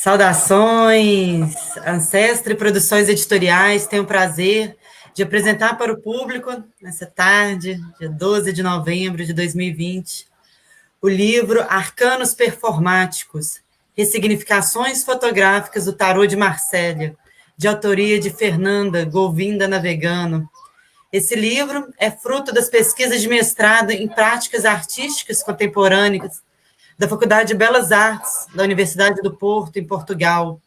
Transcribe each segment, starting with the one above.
Saudações, Ancestre Produções Editoriais. Tenho o prazer de apresentar para o público, nessa tarde, dia 12 de novembro de 2020, o livro Arcanos Performáticos, Ressignificações Fotográficas do Tarô de Marsella, de autoria de Fernanda Govinda Navegano. Esse livro é fruto das pesquisas de mestrado em práticas artísticas contemporâneas da Faculdade de Belas Artes da Universidade do Porto, em Portugal,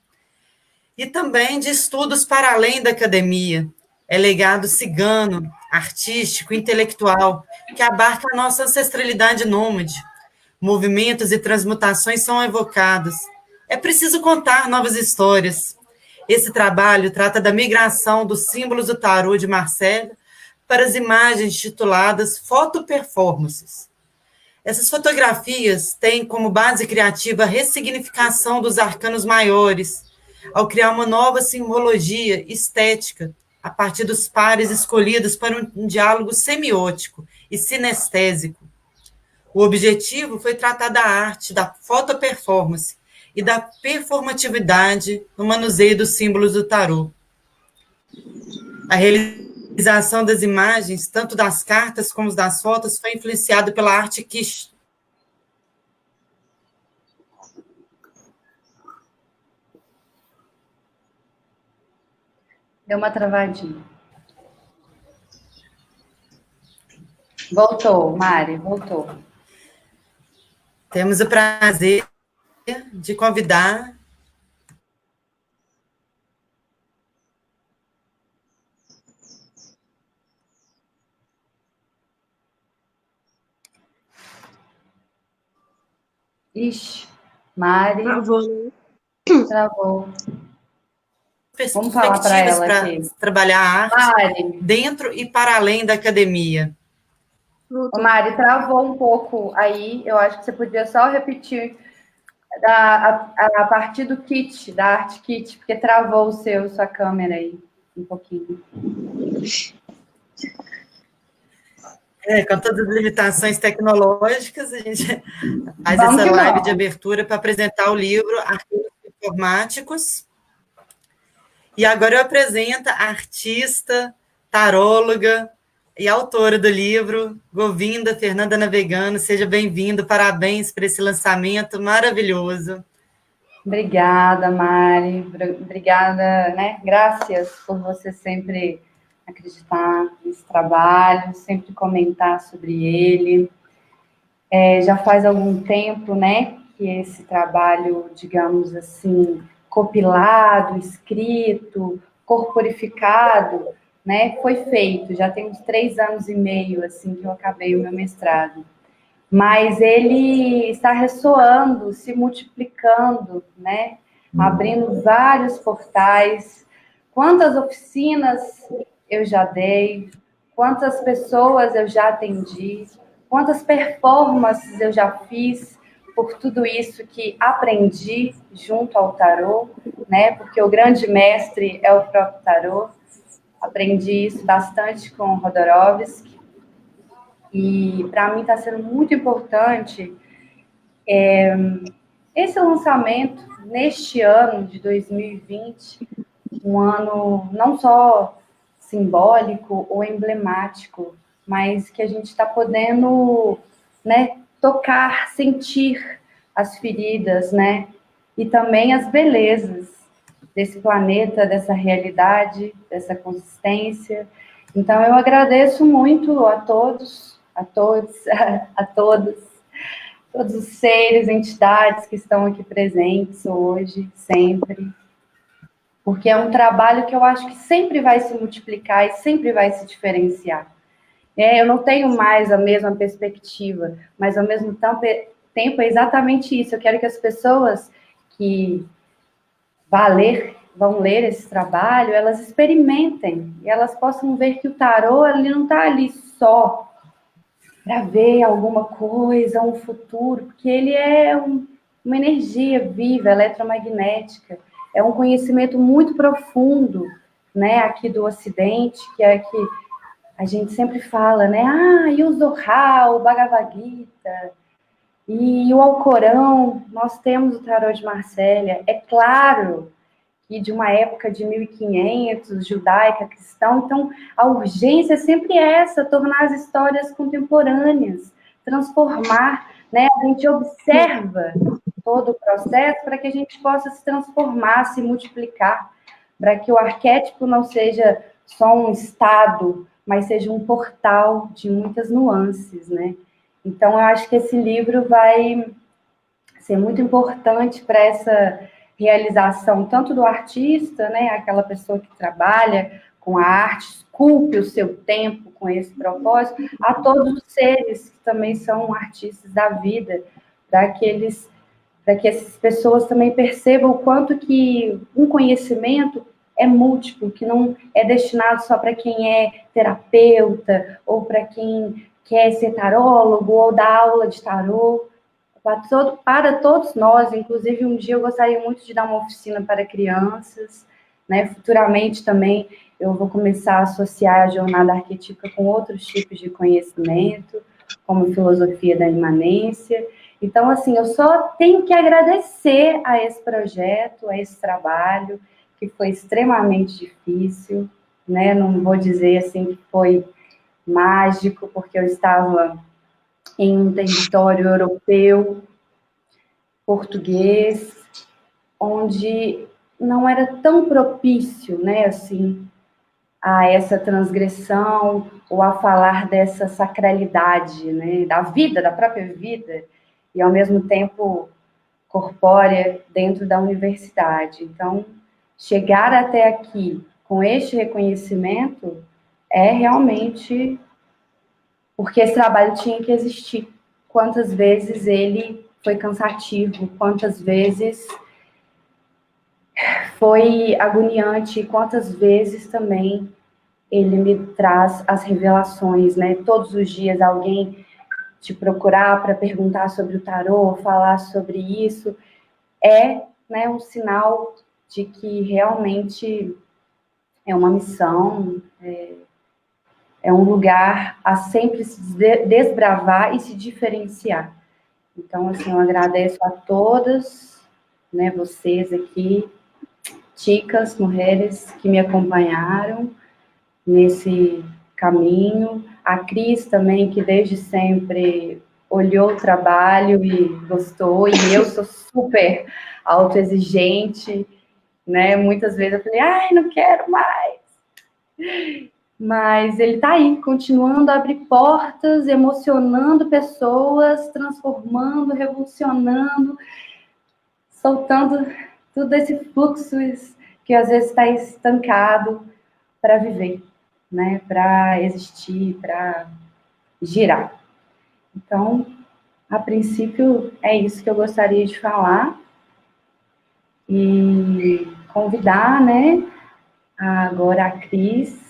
e também de estudos para além da academia. É legado cigano, artístico, intelectual, que abarca a nossa ancestralidade nômade. Movimentos e transmutações são evocados. É preciso contar novas histórias. Esse trabalho trata da migração dos símbolos do tarô de Marsella para as imagens tituladas fotoperformances. Essas fotografias têm como base criativa a ressignificação dos arcanos maiores, ao criar uma nova simbologia estética, a partir dos pares escolhidos para um diálogo semiótico e sinestésico. O objetivo foi tratar da arte, da fotoperformance e da performatividade no manuseio dos símbolos do tarô. A realização das imagens, tanto das cartas como das fotos, foi influenciado pela arte quiche. Deu uma travadinha. Voltou, Mari, voltou. Temos o prazer de convidar Ixi, Mari. Travou. Vamos falar para ela aqui. Trabalhar a arte Mari, dentro e para além da academia. Ô, Mari, travou um pouco aí. Eu acho que você podia só repetir a partir do kit, da arte kit, porque travou sua câmera aí um pouquinho. Com todas as limitações tecnológicas, a gente faz essa live de abertura para apresentar o livro Arcanos Performáticos. E agora eu apresento a artista, taróloga e autora do livro, Govinda Fernanda Navegano. Seja bem-vindo, parabéns por esse lançamento maravilhoso. Obrigada, Mari. Obrigada, né? Graças por você sempre acreditar nesse trabalho, sempre comentar sobre ele. Já faz algum tempo, né, que esse trabalho, digamos assim, compilado, escrito, corporificado, né, foi feito. Já tem uns 3 anos e meio, assim, que eu acabei o meu mestrado. Mas ele está ressoando, se multiplicando, né, abrindo vários portais. Quantas oficinas eu já dei, quantas pessoas eu já atendi, quantas performances eu já fiz por tudo isso que aprendi junto ao tarô, né? Porque o grande mestre é o próprio tarô. Aprendi isso bastante com o Rodorovsky. E para mim está sendo muito importante esse lançamento neste ano de 2020, um ano não só simbólico ou emblemático, mas que a gente está podendo, né, tocar, sentir as feridas, né, e também as belezas desse planeta, dessa realidade, dessa consistência. Então, eu agradeço muito a todos, a todos os seres, entidades que estão aqui presentes hoje, sempre, porque é um trabalho que eu acho que sempre vai se multiplicar e sempre vai se diferenciar. Eu não tenho mais a mesma perspectiva, mas ao mesmo tempo é exatamente isso. Eu quero que as pessoas que vão ler esse trabalho, elas experimentem e elas possam ver que o tarô ele não está ali só para ver alguma coisa, um futuro, porque ele é uma energia viva, eletromagnética. É um conhecimento muito profundo, né, aqui do Ocidente, que é que a gente sempre fala, né, e o Zohar, o Bhagavad Gita. E o Alcorão, nós temos o Tarot de Marsella, é claro que de uma época de 1500, judaica, cristão, então a urgência é sempre essa, tornar as histórias contemporâneas, transformar, né? A gente observa todo o processo para que a gente possa se transformar, se multiplicar, para que o arquétipo não seja só um estado, mas seja um portal de muitas nuances, né? Então, eu acho que esse livro vai ser muito importante para essa realização, tanto do artista, né, aquela pessoa que trabalha com a arte, esculpe o seu tempo com esse propósito, a todos os seres que também são artistas da vida, para que eles, para que essas pessoas também percebam o quanto que um conhecimento é múltiplo, que não é destinado só para quem é terapeuta ou para quem quer ser tarólogo ou dar aula de tarô, para todos nós. Inclusive, um dia eu gostaria muito de dar uma oficina para crianças, né? Futuramente também eu vou começar a associar a jornada arquetípica com outros tipos de conhecimento, como filosofia da imanência. Então, assim, eu só tenho que agradecer a esse projeto, a esse trabalho, que foi extremamente difícil, né? Não vou dizer assim que foi mágico, porque eu estava em um território europeu, português, onde não era tão propício, né, assim, a essa transgressão ou a falar dessa sacralidade, né, da vida, da própria vida, e ao mesmo tempo corpórea dentro da universidade. Então, chegar até aqui com este reconhecimento é realmente porque esse trabalho tinha que existir. Quantas vezes ele foi cansativo, quantas vezes foi agoniante, quantas vezes também ele me traz as revelações, né? Todos os dias alguém te procurar para perguntar sobre o tarô, falar sobre isso, é, né, um sinal de que realmente é uma missão, é um lugar a sempre se desbravar e se diferenciar. Então, assim, eu agradeço a todas, né, vocês aqui, chicas, mulheres que me acompanharam nesse caminho. A Cris também, que desde sempre olhou o trabalho e gostou, e eu sou super autoexigente, né? Muitas vezes eu falei, ai, não quero mais. Mas ele está aí, continuando a abrir portas, emocionando pessoas, transformando, revolucionando, soltando tudo esse fluxo que às vezes está estancado para viver, né? Para existir, para girar. Então, a princípio, é isso que eu gostaria de falar e convidar, né, agora a Cris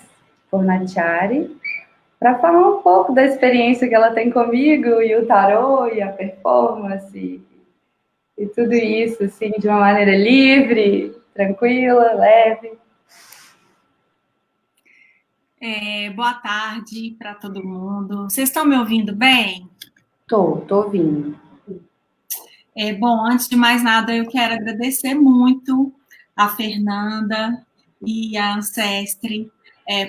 Fornaciari para falar um pouco da experiência que ela tem comigo e o tarô e a performance e tudo isso, assim, de uma maneira livre, tranquila, leve. Boa tarde para todo mundo. Vocês estão me ouvindo bem? Tô ouvindo. Bom, antes de mais nada, eu quero agradecer muito a Fernanda e a Ancestre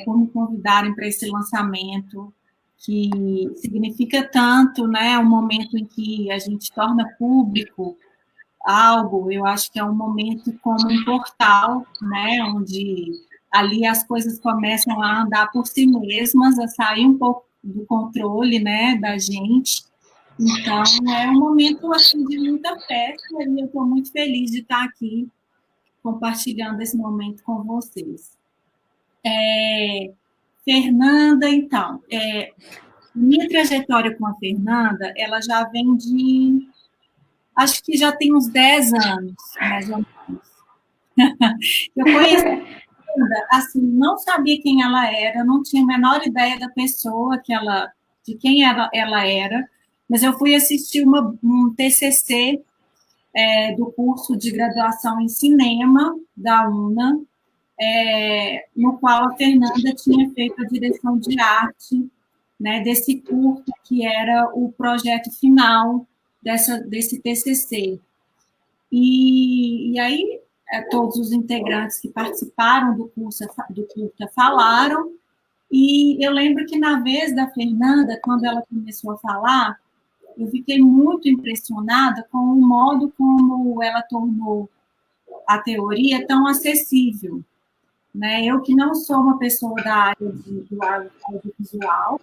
por me convidarem para esse lançamento, que significa tanto, né? Um momento em que a gente torna público algo, eu acho que é um momento como um portal, né? Onde ali as coisas começam a andar por si mesmas, a sair um pouco do controle, né, da gente. Então, é um momento assim, de muita festa e eu estou muito feliz de estar aqui compartilhando esse momento com vocês. Fernanda, então, minha trajetória com a Fernanda, ela já vem de, acho que já tem uns 10 anos, mais ou menos. Eu conheci assim, não sabia quem ela era, não tinha a menor ideia da pessoa de quem ela era, mas eu fui assistir um TCC do curso de graduação em cinema da UNA, no qual a Fernanda tinha feito a direção de arte, né, desse curso, que era o projeto final desse TCC. E aí, todos os integrantes que participaram do curta falaram, e eu lembro que na vez da Fernanda, quando ela começou a falar, eu fiquei muito impressionada com o modo como ela tornou a teoria tão acessível, né? Eu que não sou uma pessoa da área do audiovisual,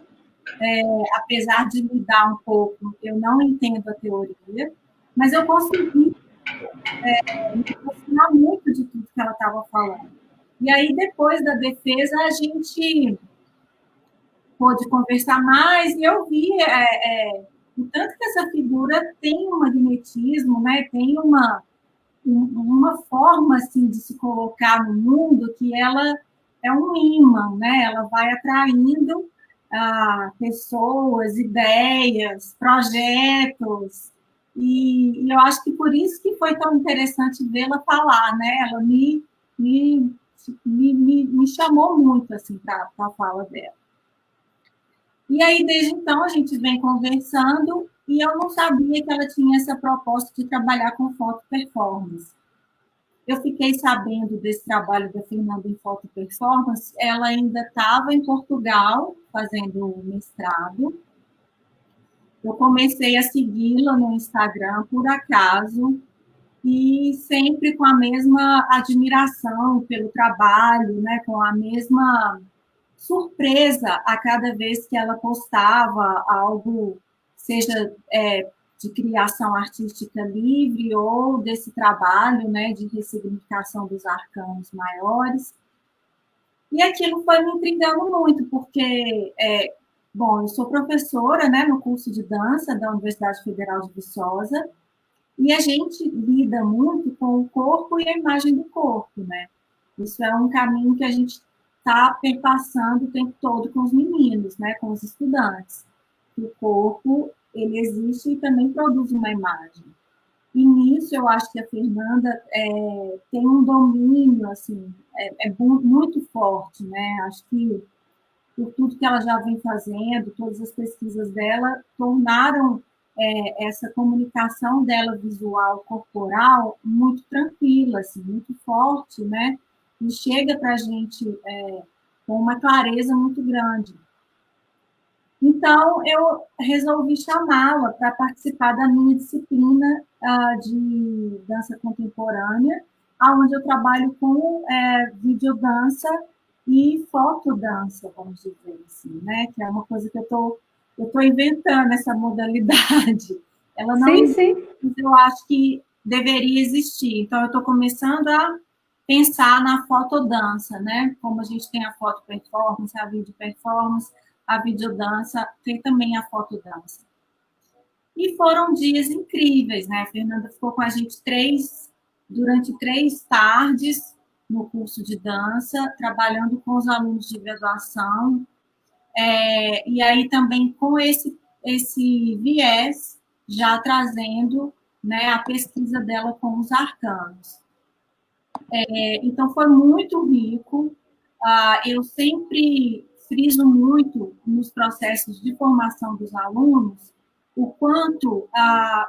apesar de lidar um pouco, eu não entendo a teoria, mas eu consegui me aproximar muito de tudo que ela estava falando. E aí, depois da defesa, a gente pôde conversar mais, e eu vi o tanto que essa figura tem um magnetismo, né? Tem uma forma assim, de se colocar no mundo que ela é um imã, né? Ela vai atraindo pessoas, ideias, projetos, e eu acho que por isso que foi tão interessante vê-la falar, né? Ela me chamou muito assim, para a fala dela. E aí, desde então, a gente vem conversando, e eu não sabia que ela tinha essa proposta de trabalhar com foto performance. Eu fiquei sabendo desse trabalho da Fernanda em foto performance, ela ainda estava em Portugal, fazendo o mestrado. Eu comecei a segui-la no Instagram, por acaso, e sempre com a mesma admiração pelo trabalho, né, com a mesma surpresa a cada vez que ela postava algo, seja de criação artística livre ou desse trabalho, né, de ressignificação dos arcanos maiores. E aquilo foi me intrigando muito, porque, bom, eu sou professora, né, no curso de dança da Universidade Federal de Viçosa, e a gente lida muito com o corpo e a imagem do corpo, né? Isso é um caminho que a gente está perpassando o tempo todo com os meninos, né, com os estudantes. O corpo, ele existe e também produz uma imagem. E nisso eu acho que a Fernanda tem um domínio, assim, muito forte, né? Acho que por tudo que ela já vem fazendo, todas as pesquisas dela, tornaram essa comunicação dela visual, corporal, muito tranquila, assim, muito forte, né? E chega para a gente com uma clareza muito grande. Então, eu resolvi chamá-la para participar da minha disciplina de dança contemporânea, onde eu trabalho com videodança e fotodança, vamos dizer assim, né? Que é uma coisa que eu tô inventando, essa modalidade. Ela não existe, mas eu acho que deveria existir. Então, eu estou começando a pensar na fotodança, né? Como a gente tem a foto performance, a vídeo performance, a videodança, tem também a fotodança. E foram dias incríveis, né? A Fernanda ficou com a gente durante 3 tardes no curso de dança, trabalhando com os alunos de graduação, e aí também com esse viés, já trazendo, né, a pesquisa dela com os arcanos. Então, foi muito rico. Eu sempre friso muito nos processos de formação dos alunos o quanto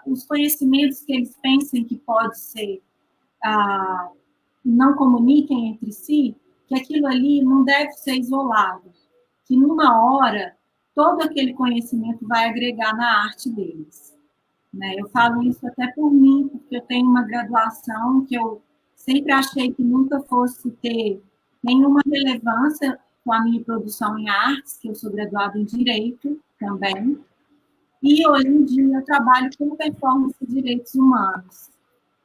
os conhecimentos que eles pensem que pode ser, não comuniquem entre si, que aquilo ali não deve ser isolado, que numa hora todo aquele conhecimento vai agregar na arte deles. Né? Eu falo isso até por mim, porque eu tenho uma graduação que eu sempre achei que nunca fosse ter nenhuma relevância com a minha produção em artes, que eu sou graduada em Direito também, e hoje em dia eu trabalho com performance e direitos humanos.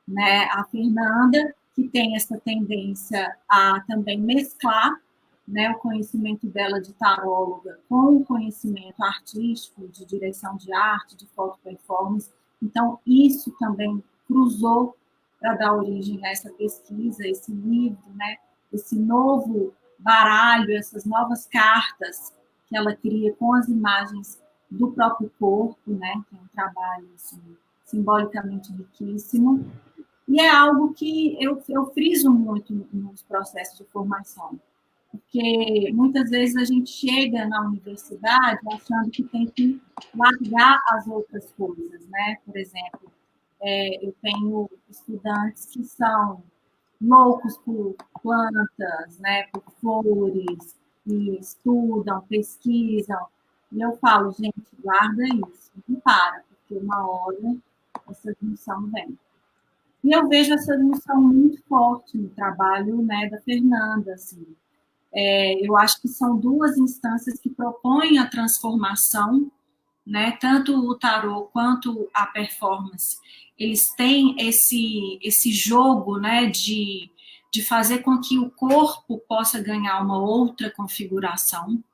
Né? A Fernanda, que tem essa tendência a também mesclar, né, o conhecimento dela de taróloga com o conhecimento artístico, de direção de arte, de foto performance. Então, isso também cruzou para dar origem a essa pesquisa, esse livro, né, esse novo baralho, essas novas cartas que ela cria com as imagens do próprio corpo, né, que é um trabalho assim, simbolicamente riquíssimo. E é algo que eu friso muito nos processos de formação. porque muitas vezes a gente chega na universidade achando que tem que largar as outras coisas, né? Por exemplo, eu tenho estudantes que são loucos por plantas, né, por flores, e estudam, pesquisam. E eu falo, gente, guarda isso, não para, porque uma hora essa junção vem. E eu vejo essa junção muito forte no trabalho, né, da Fernanda, assim. Eu acho que são duas instâncias que propõem a transformação, né? Tanto o tarô quanto a performance, eles têm esse jogo, né, de fazer com que o corpo possa ganhar uma outra configuração,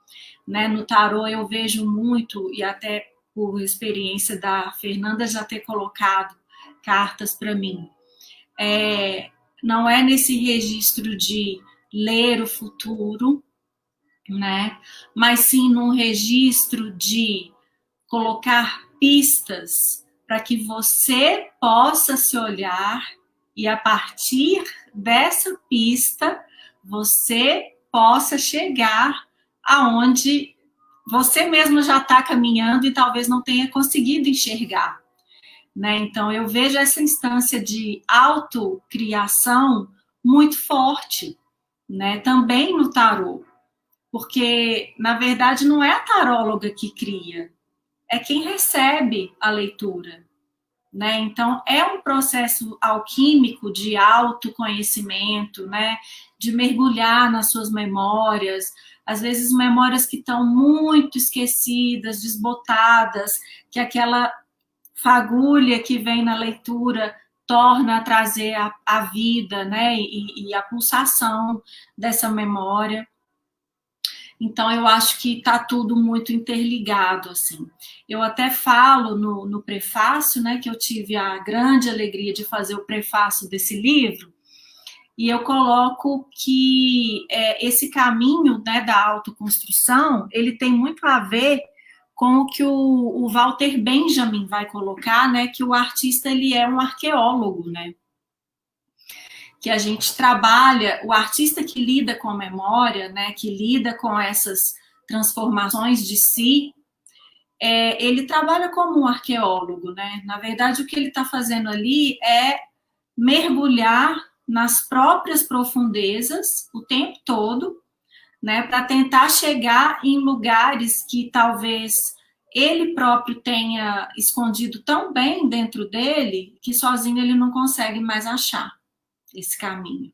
né? No tarô eu vejo muito, e até por experiência da Fernanda já ter colocado cartas para mim, não é nesse registro de ler o futuro, né? Mas sim num registro de colocar pistas para que você possa se olhar e a partir dessa pista você possa chegar aonde você mesmo já está caminhando e talvez não tenha conseguido enxergar, né? Então eu vejo essa instância de autocriação muito forte, né? Também no tarô, porque na verdade não é a taróloga que cria, é quem recebe a leitura, né? Então é um processo alquímico de autoconhecimento, né? De mergulhar nas suas memórias, às vezes memórias que estão muito esquecidas, desbotadas, que aquela fagulha que vem na leitura torna a trazer a vida, né? E a pulsação dessa memória. Então, eu acho que está tudo muito interligado, assim. Eu até falo no prefácio, né, que eu tive a grande alegria de fazer o prefácio desse livro, e eu coloco que esse caminho, né, da autoconstrução, ele tem muito a ver com o que o Walter Benjamin vai colocar, né, que o artista ele é um arqueólogo, né? Que a gente trabalha, o artista que lida com a memória, né, que lida com essas transformações de si, ele trabalha como um arqueólogo, né? Na verdade, o que ele está fazendo ali é mergulhar nas próprias profundezas o tempo todo, né, para tentar chegar em lugares que talvez ele próprio tenha escondido tão bem dentro dele que sozinho ele não consegue mais achar esse caminho,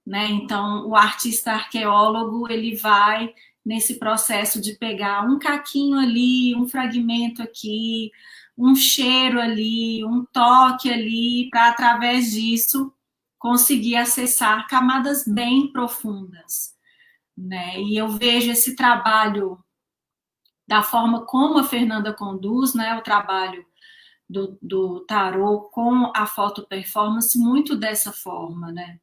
né? Então, o artista arqueólogo, ele vai nesse processo de pegar um caquinho ali, um fragmento aqui, um cheiro ali, um toque ali, para através disso conseguir acessar camadas bem profundas, né? E eu vejo esse trabalho da forma como a Fernanda conduz, né? O trabalho do tarô com a foto performance muito dessa forma, né?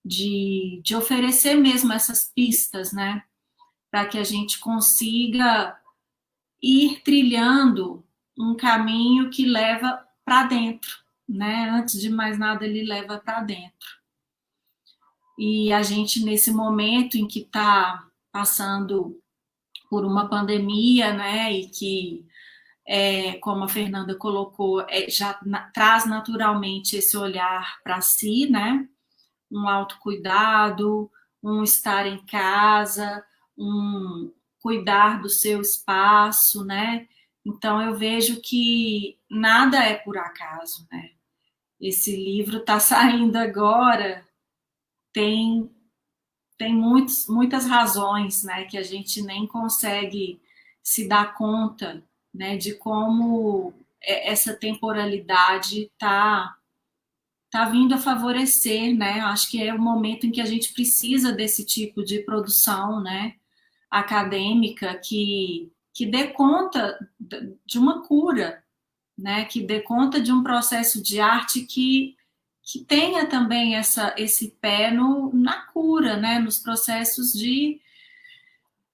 De oferecer mesmo essas pistas, né? Para que a gente consiga ir trilhando um caminho que leva para dentro, né? Antes de mais nada, ele leva para dentro. E a gente, nesse momento em que está passando por uma pandemia, né? E que, como a Fernanda colocou, já traz naturalmente esse olhar para si, né? Um autocuidado, um estar em casa, um cuidar do seu espaço, né? Então eu vejo que nada é por acaso, né? Esse livro está saindo agora, tem muitas razões, né, que a gente nem consegue se dar conta, né, de como essa temporalidade está vindo a favorecer, né? Acho que é o momento em que a gente precisa desse tipo de produção, né, acadêmica que dê conta de uma cura, né, que dê conta de um processo de arte que tenha também esse pé na cura, né, nos processos de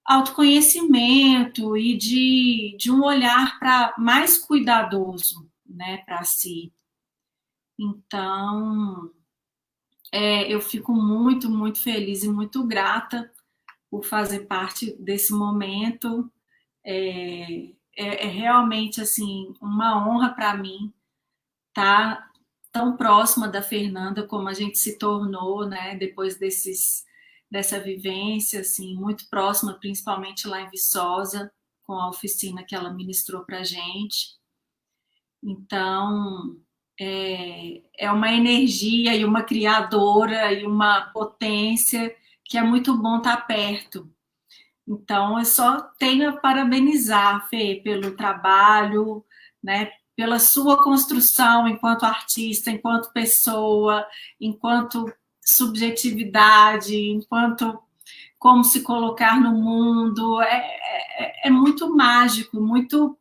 autoconhecimento e de um olhar mais cuidadoso, né, para si. Então, eu fico muito, muito feliz e muito grata por fazer parte desse momento. É realmente assim uma honra para mim estar tão próxima da Fernanda como a gente se tornou, né? Depois dessa vivência, assim, muito próxima, principalmente lá em Viçosa, com a oficina que ela ministrou para a gente. Então, é uma energia e uma criadora e uma potência que é muito bom estar perto. Então, eu só tenho a parabenizar, Fê, pelo trabalho, né, pela sua construção enquanto artista, enquanto pessoa, enquanto subjetividade, enquanto como se colocar no mundo. É muito mágico, muito,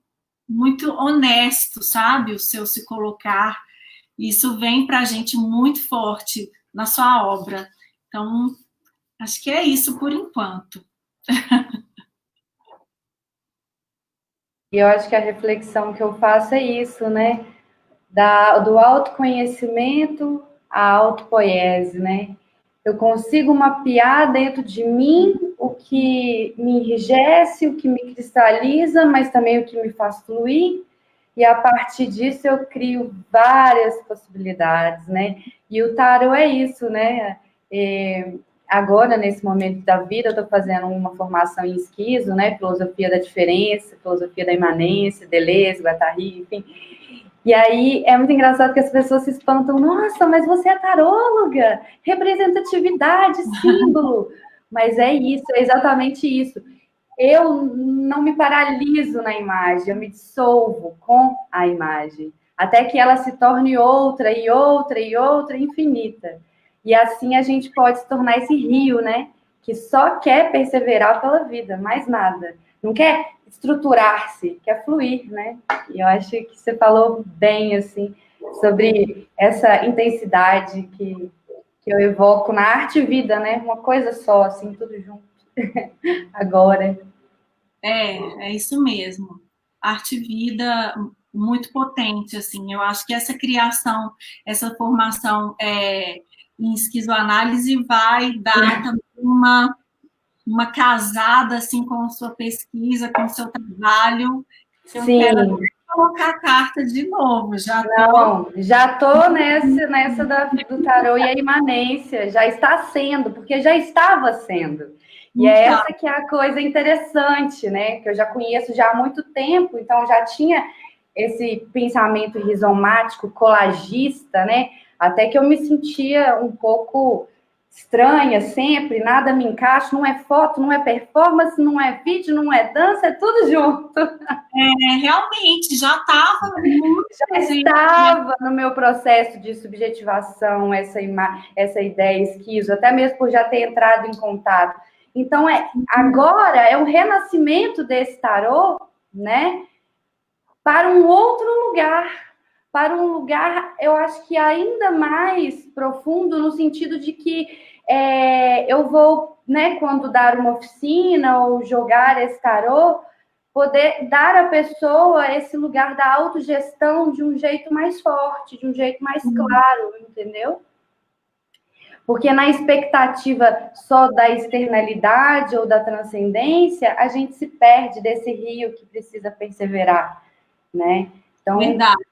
muito honesto, sabe? O seu se colocar. Isso vem para a gente muito forte na sua obra. Então, acho que é isso por enquanto. E eu acho que a reflexão que eu faço é isso, né? Do autoconhecimento à autopoiese, né? Eu consigo mapear dentro de mim o que me enrijece, o que me cristaliza, mas também o que me faz fluir. E a partir disso eu crio várias possibilidades, né? E o tarot é isso, né? Agora, nesse momento da vida, eu estou fazendo uma formação em esquizo, né? Filosofia da diferença, filosofia da imanência, Deleuze, Guattari, enfim. E aí é muito engraçado que as pessoas se espantam. Nossa, mas você é taróloga, representatividade, símbolo. Mas é isso, é exatamente isso. Eu não me paraliso na imagem, eu me dissolvo com a imagem, até que ela se torne outra e outra e outra, infinita. E assim a gente pode se tornar esse rio, né? Que só quer perseverar pela vida, mais nada. Não quer estruturar-se, quer fluir, né? E eu acho que você falou bem, assim, sobre essa intensidade que eu evoco na arte e vida, né? Uma coisa só, assim, tudo junto. Agora. É isso mesmo. Arte e vida muito potente, assim. Eu acho que essa criação, essa formação em esquizoanálise vai dar também uma casada, assim, com a sua pesquisa, com o seu trabalho. Eu Sim. quero colocar a carta de novo, já estou nessa do tarô e a imanência, já está sendo, porque já estava sendo. E é essa que é a coisa interessante, né? Que eu já conheço já há muito tempo, então já tinha esse pensamento rizomático, colagista, né? Até que eu me sentia um pouco estranha sempre, nada me encaixa, não é foto, não é performance, não é vídeo, não é dança, é tudo junto. Realmente, já estava muito já estava no meu processo de subjetivação, essa ideia esquizo, até mesmo por já ter entrado em contato. Então, agora é o renascimento desse tarô, né, para um outro lugar, eu acho que ainda mais profundo, no sentido de que eu vou, né, quando dar uma oficina ou jogar esse tarô, poder dar à pessoa esse lugar da autogestão de um jeito mais forte, de um jeito mais claro, entendeu? Porque na expectativa só da externalidade ou da transcendência, a gente se perde desse rio que precisa perseverar, né? Então, verdade.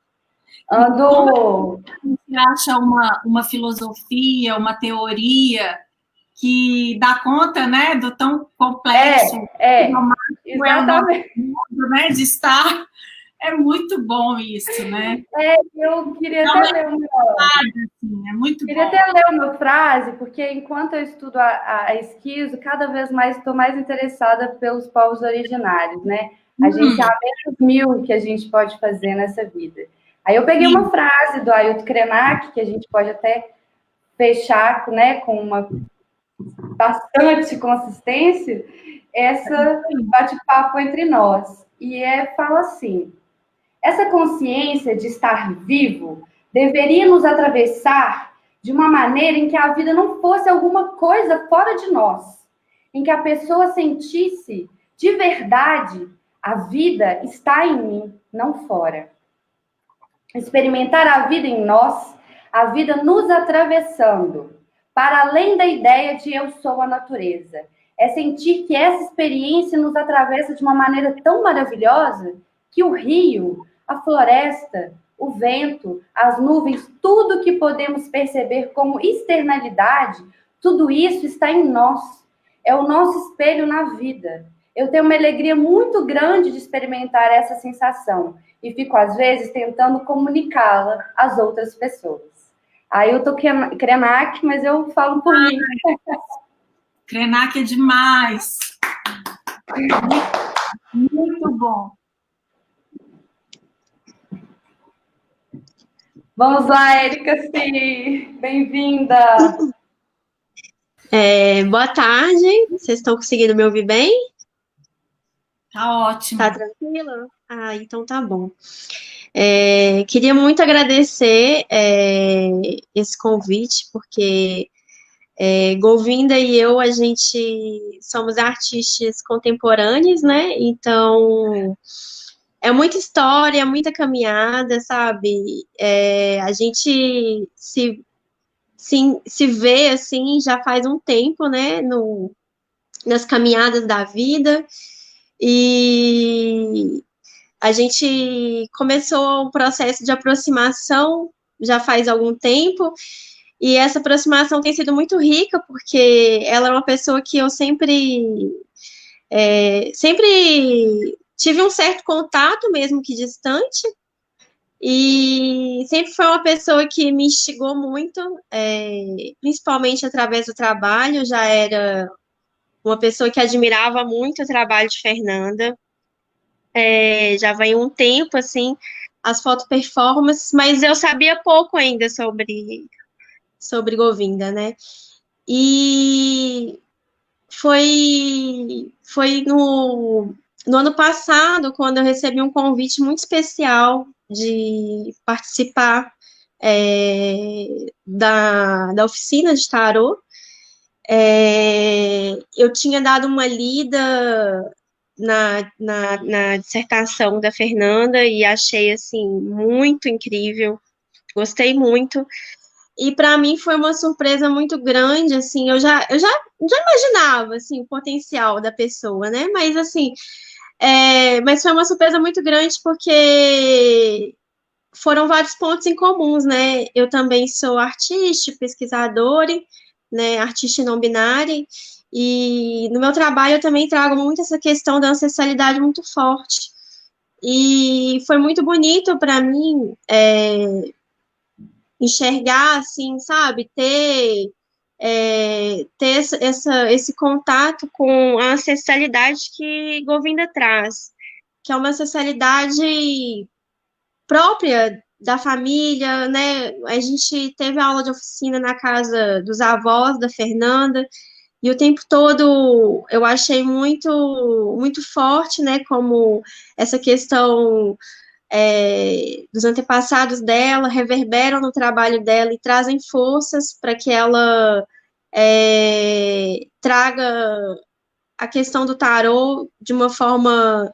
Como você acha uma filosofia, uma teoria que dá conta, né, do tão complexo, exatamente, né, de estar. É muito bom isso, né? Eu queria até ler uma frase, assim, é muito queria bom. até ler uma frase, porque enquanto eu estudo a esquizo, cada vez mais estou mais interessada pelos povos originários, né? A gente há menos mil que a gente pode fazer nessa vida. Aí eu peguei uma frase do Ailton Krenak, que a gente pode até fechar, né, com uma bastante consistência, essa bate-papo entre nós. E fala assim: essa consciência de estar vivo deveria nos atravessar de uma maneira em que a vida não fosse alguma coisa fora de nós, em que a pessoa sentisse de verdade a vida está em mim, não fora. Experimentar a vida em nós, a vida nos atravessando, para além da ideia de eu sou a natureza. É sentir que essa experiência nos atravessa de uma maneira tão maravilhosa que o rio, a floresta, o vento, as nuvens, tudo que podemos perceber como externalidade, tudo isso está em nós. É o nosso espelho na vida. Eu tenho uma alegria muito grande de experimentar essa sensação e fico, às vezes, tentando comunicá-la às outras pessoas. Aí eu tô Krenak, mas eu falo por mim. Krenak é demais. Muito bom. Vamos lá, Érica, sim. Bem-vinda. Boa tarde. Vocês estão conseguindo me ouvir bem? Tá ótimo. Tá tranquilo? Ah, então tá bom. Queria muito agradecer esse convite, porque Govinda e eu, a gente somos artistas contemporâneos, né? Então, é muita história, muita caminhada, sabe? A gente se vê, assim, já faz um tempo, né? Nas caminhadas da vida, e a gente começou um processo de aproximação já faz algum tempo, e essa aproximação tem sido muito rica, porque ela é uma pessoa que eu sempre tive um certo contato, mesmo que distante, e sempre foi uma pessoa que me instigou muito, principalmente através do trabalho. Já era uma pessoa que admirava muito o trabalho de Fernanda, já vai um tempo, assim, as foto-performances, mas eu sabia pouco ainda sobre Govinda, né? E foi no ano passado, quando eu recebi um convite muito especial de participar da oficina de tarô. Eu tinha dado uma lida na dissertação da Fernanda e achei, assim, muito incrível, gostei muito. E para mim foi uma surpresa muito grande, assim, eu já imaginava, assim, o potencial da pessoa, né? Mas, assim, mas foi uma surpresa muito grande porque foram vários pontos em comuns, né? Eu também sou artista, pesquisadora, né, artista não binária, e no meu trabalho eu também trago muito essa questão da ancestralidade muito forte. E foi muito bonito para mim enxergar, assim, sabe, ter esse contato com a ancestralidade que Govinda traz, que é uma ancestralidade própria da família, né? A gente teve aula de oficina na casa dos avós da Fernanda, e o tempo todo eu achei muito, muito forte, né? Como essa questão dos antepassados dela reverberam no trabalho dela e trazem forças para que ela traga a questão do tarô de uma forma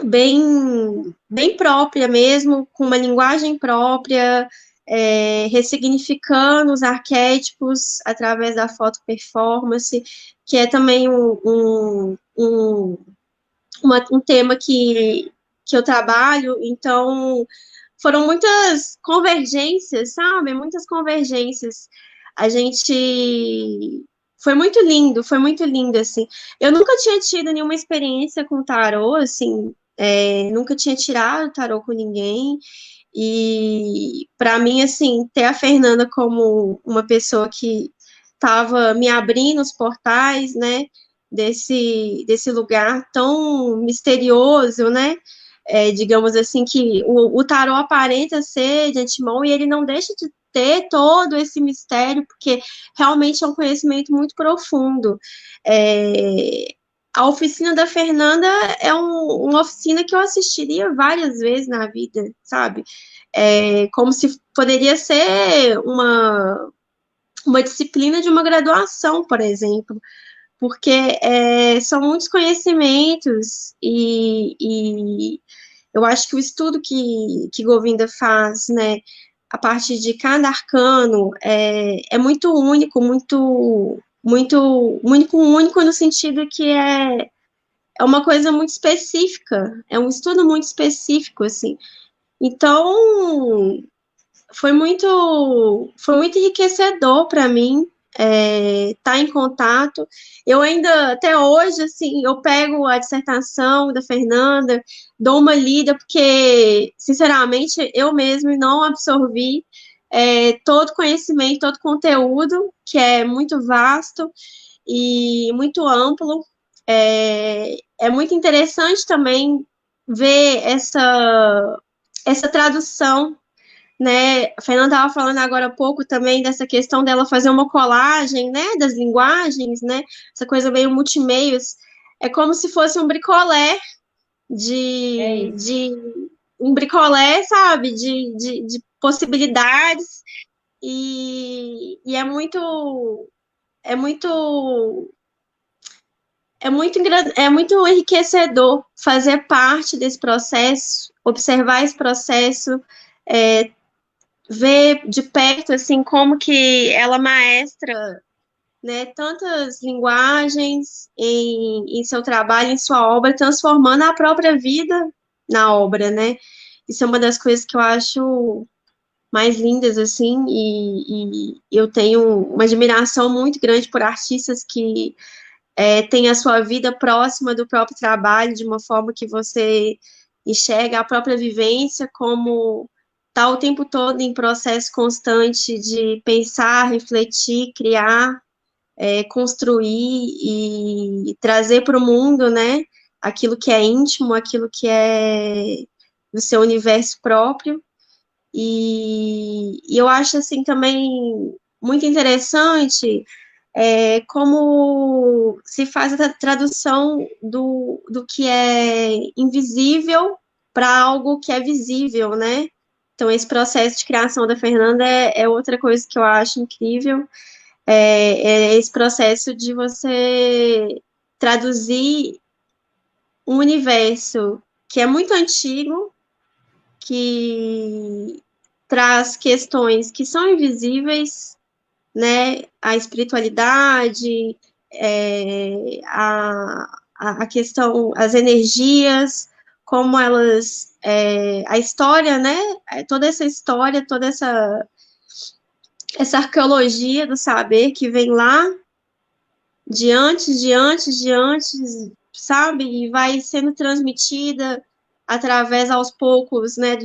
bem própria mesmo, com uma linguagem própria, ressignificando os arquétipos através da foto performance, que é também um tema que eu trabalho. Então foram muitas convergências, sabe? Muitas convergências. A gente foi muito lindo, assim. Eu nunca tinha tido nenhuma experiência com tarô, assim, nunca tinha tirado tarô com ninguém, e para mim, assim, ter a Fernanda como uma pessoa que estava me abrindo os portais, né, desse lugar tão misterioso, né, digamos assim, que o tarô aparenta ser de antemão e ele não deixa de ter todo esse mistério, porque realmente é um conhecimento muito profundo. A oficina da Fernanda é uma oficina que eu assistiria várias vezes na vida, sabe? Como se poderia ser uma disciplina de uma graduação, por exemplo, porque são muitos conhecimentos e eu acho que o estudo que Govinda faz, né, a partir de cada arcano, é muito único, muito, muito único no sentido que é uma coisa muito específica, é um estudo muito específico, assim. Então, foi muito enriquecedor para mim estar em contato. Eu ainda, até hoje, assim, eu pego a dissertação da Fernanda, dou uma lida, porque, sinceramente, eu mesma não absorvi todo conhecimento, todo conteúdo, que é muito vasto e muito amplo. É muito interessante também ver essa tradução, né? A Fernanda estava falando agora há pouco também dessa questão dela fazer uma colagem, né, das linguagens, né? Essa coisa meio multimeios. É como se fosse um bricolé de um bricolé, sabe? De possibilidades e é muito é muito enriquecedor fazer parte desse processo, observar esse processo, é, ver de perto assim como que ela maestra, né, tantas linguagens em seu trabalho, em sua obra, transformando a própria vida na obra, né? Isso é uma das coisas que eu acho mais lindas, assim, e eu tenho uma admiração muito grande por artistas que têm a sua vida próxima do próprio trabalho, de uma forma que você enxerga a própria vivência como tá o tempo todo em processo constante de pensar, refletir, criar, construir e trazer para o mundo, né, aquilo que é íntimo, aquilo que é do seu universo próprio. E eu acho, assim, também muito interessante como se faz a tradução do que é invisível para algo que é visível, né? Então, esse processo de criação da Fernanda é outra coisa que eu acho incrível, é esse processo de você traduzir um universo que é muito antigo, que traz questões que são invisíveis, né? A espiritualidade, a questão, as energias, como elas, a história, né? Toda essa história, toda essa arqueologia do saber que vem lá de antes, sabe? E vai sendo transmitida através, aos poucos, né,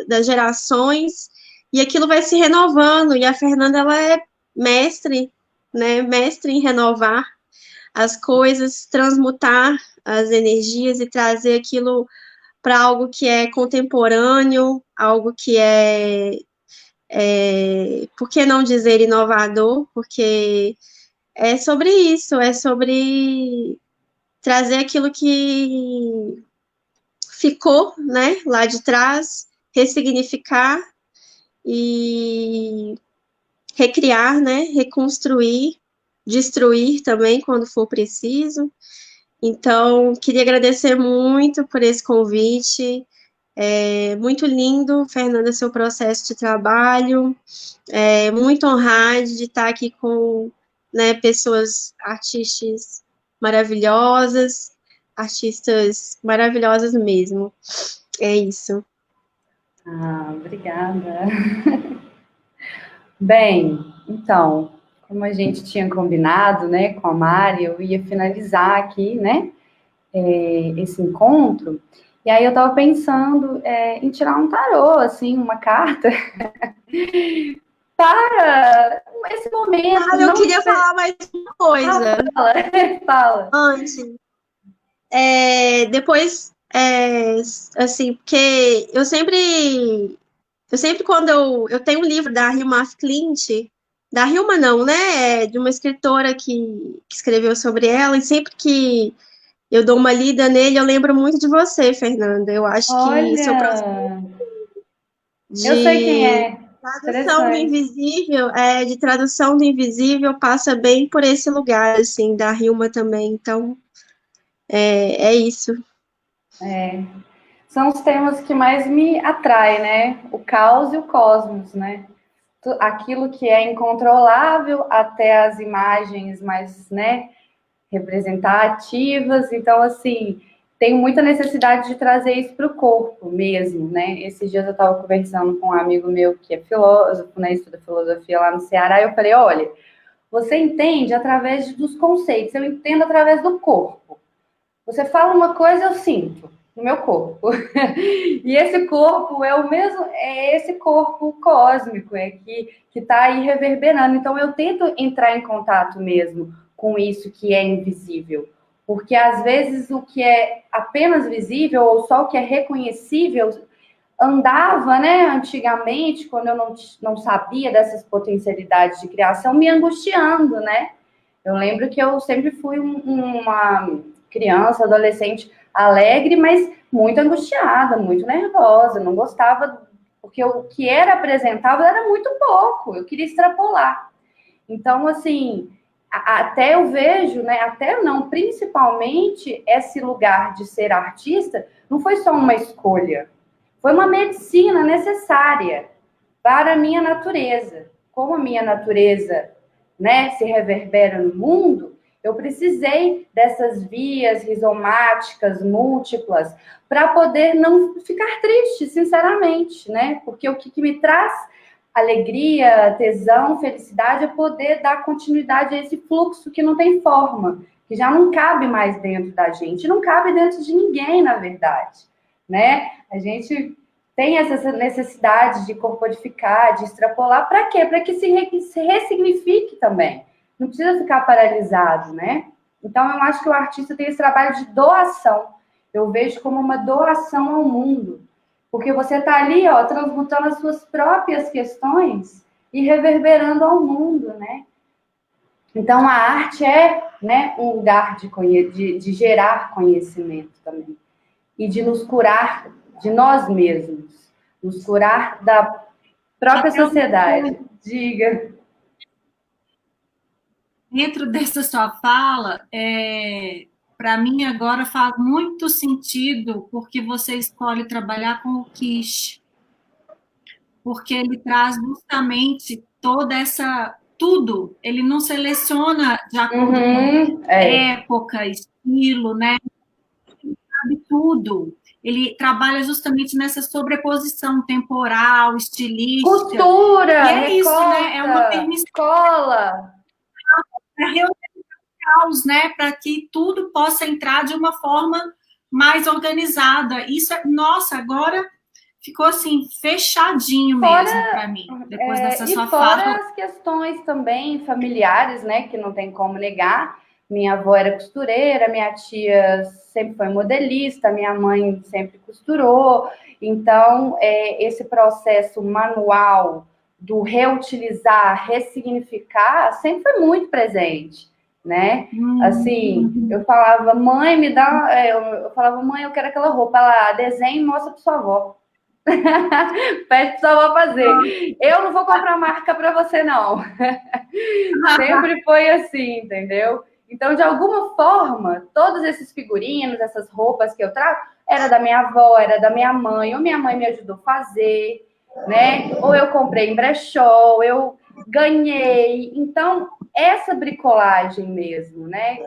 das gerações, e aquilo vai se renovando, e a Fernanda, ela é mestre, né, mestre em renovar as coisas, transmutar as energias e trazer aquilo para algo que é contemporâneo, algo que por que não dizer inovador, porque é sobre isso, é sobre trazer aquilo que ficou, né, lá de trás, ressignificar e recriar, né, reconstruir, destruir também quando for preciso. Então, queria agradecer muito por esse convite. É muito lindo, Fernanda, seu processo de trabalho. Muito honrada de estar aqui com, né, pessoas, artistas maravilhosas mesmo. É isso. Obrigada. Bem, então, como a gente tinha combinado, né, com a Mari, eu ia finalizar aqui, né, esse encontro, e aí eu estava pensando em tirar um tarô, assim, uma carta, para esse momento. Eu queria falar mais uma coisa. Fala. Antes. Depois, assim, porque eu sempre quando eu tenho um livro da Hilma af Klint, da Hilma não, né, de uma escritora que escreveu sobre ela, e sempre que eu dou uma lida nele, eu lembro muito de você, Fernanda. Eu acho que seu processo Eu sei quem é. tradução do invisível, de tradução do invisível, passa bem por esse lugar, assim, da Hilma também. Então, é isso. São os temas que mais me atraem, né? O caos e o cosmos, né? aquilo que é incontrolável até as imagens mais, né, representativas. Então, assim, tenho muita necessidade de trazer isso para o corpo mesmo, né? Esses dias eu estava conversando com um amigo meu que é filósofo, né, estuda filosofia lá no Ceará, e eu falei, olha, você entende através dos conceitos, eu entendo através do corpo. Você fala uma coisa, eu sinto no meu corpo. E esse corpo é o mesmo, é esse corpo cósmico, que está aí reverberando. Então, eu tento entrar em contato mesmo com isso que é invisível. Porque, às vezes, o que é apenas visível, ou só o que é reconhecível, andava, né, antigamente, quando eu não sabia dessas potencialidades de criação, me angustiando, né? Eu lembro que eu sempre fui uma criança, adolescente alegre, mas muito angustiada, muito nervosa, não gostava, porque o que era apresentável era muito pouco, eu queria extrapolar. Então, assim, até eu vejo, né, até não, principalmente esse lugar de ser artista, não foi só uma escolha, foi uma medicina necessária para a minha natureza. Como a minha natureza, né, se reverbera no mundo, eu precisei dessas vias rizomáticas múltiplas para poder não ficar triste, sinceramente, né? Porque o que me traz alegria, tesão, felicidade é poder dar continuidade a esse fluxo que não tem forma, que já não cabe mais dentro da gente, não cabe dentro de ninguém, na verdade, né? A gente tem essa necessidade de corporificar, de extrapolar, para quê? Para que se ressignifique também. Não precisa ficar paralisado, né? Então, eu acho que o artista tem esse trabalho de doação. Eu vejo como uma doação ao mundo. Porque você está ali, ó, transmutando as suas próprias questões e reverberando ao mundo, né? Então, a arte é, né, um lugar de gerar conhecimento também. E de nos curar de nós mesmos. Nos curar da própria sociedade. Diga. Dentro dessa sua fala, para mim agora faz muito sentido porque você escolhe trabalhar com o quiche, porque ele traz justamente toda tudo, ele não seleciona de acordo com época, estilo, né? Ele sabe tudo. Ele trabalha justamente nessa sobreposição temporal, estilística. Costura, e é recorta, isso, né? É uma permissão. Cola. Para reunir caos, né? Para que tudo possa entrar de uma forma mais organizada. Isso, nossa, agora ficou assim, fechadinho mesmo para mim, depois dessa sua fala. E fora as questões também familiares, né? Que não tem como negar. Minha avó era costureira, minha tia sempre foi modelista, minha mãe sempre costurou. Então, esse processo manual do reutilizar, ressignificar, sempre foi muito presente, né? Assim, eu falava, mãe, me dá... eu falava, mãe, eu quero aquela roupa. Ela desenha e mostra para sua avó. Pede para sua avó fazer. Eu não vou comprar marca para você, não. Sempre foi assim, entendeu? Então, de alguma forma, todos esses figurinos, essas roupas que eu trago, era da minha avó, era da minha mãe, ou minha mãe me ajudou a fazer, né? Ou eu comprei em brechó, eu ganhei. Então, essa bricolagem mesmo, né?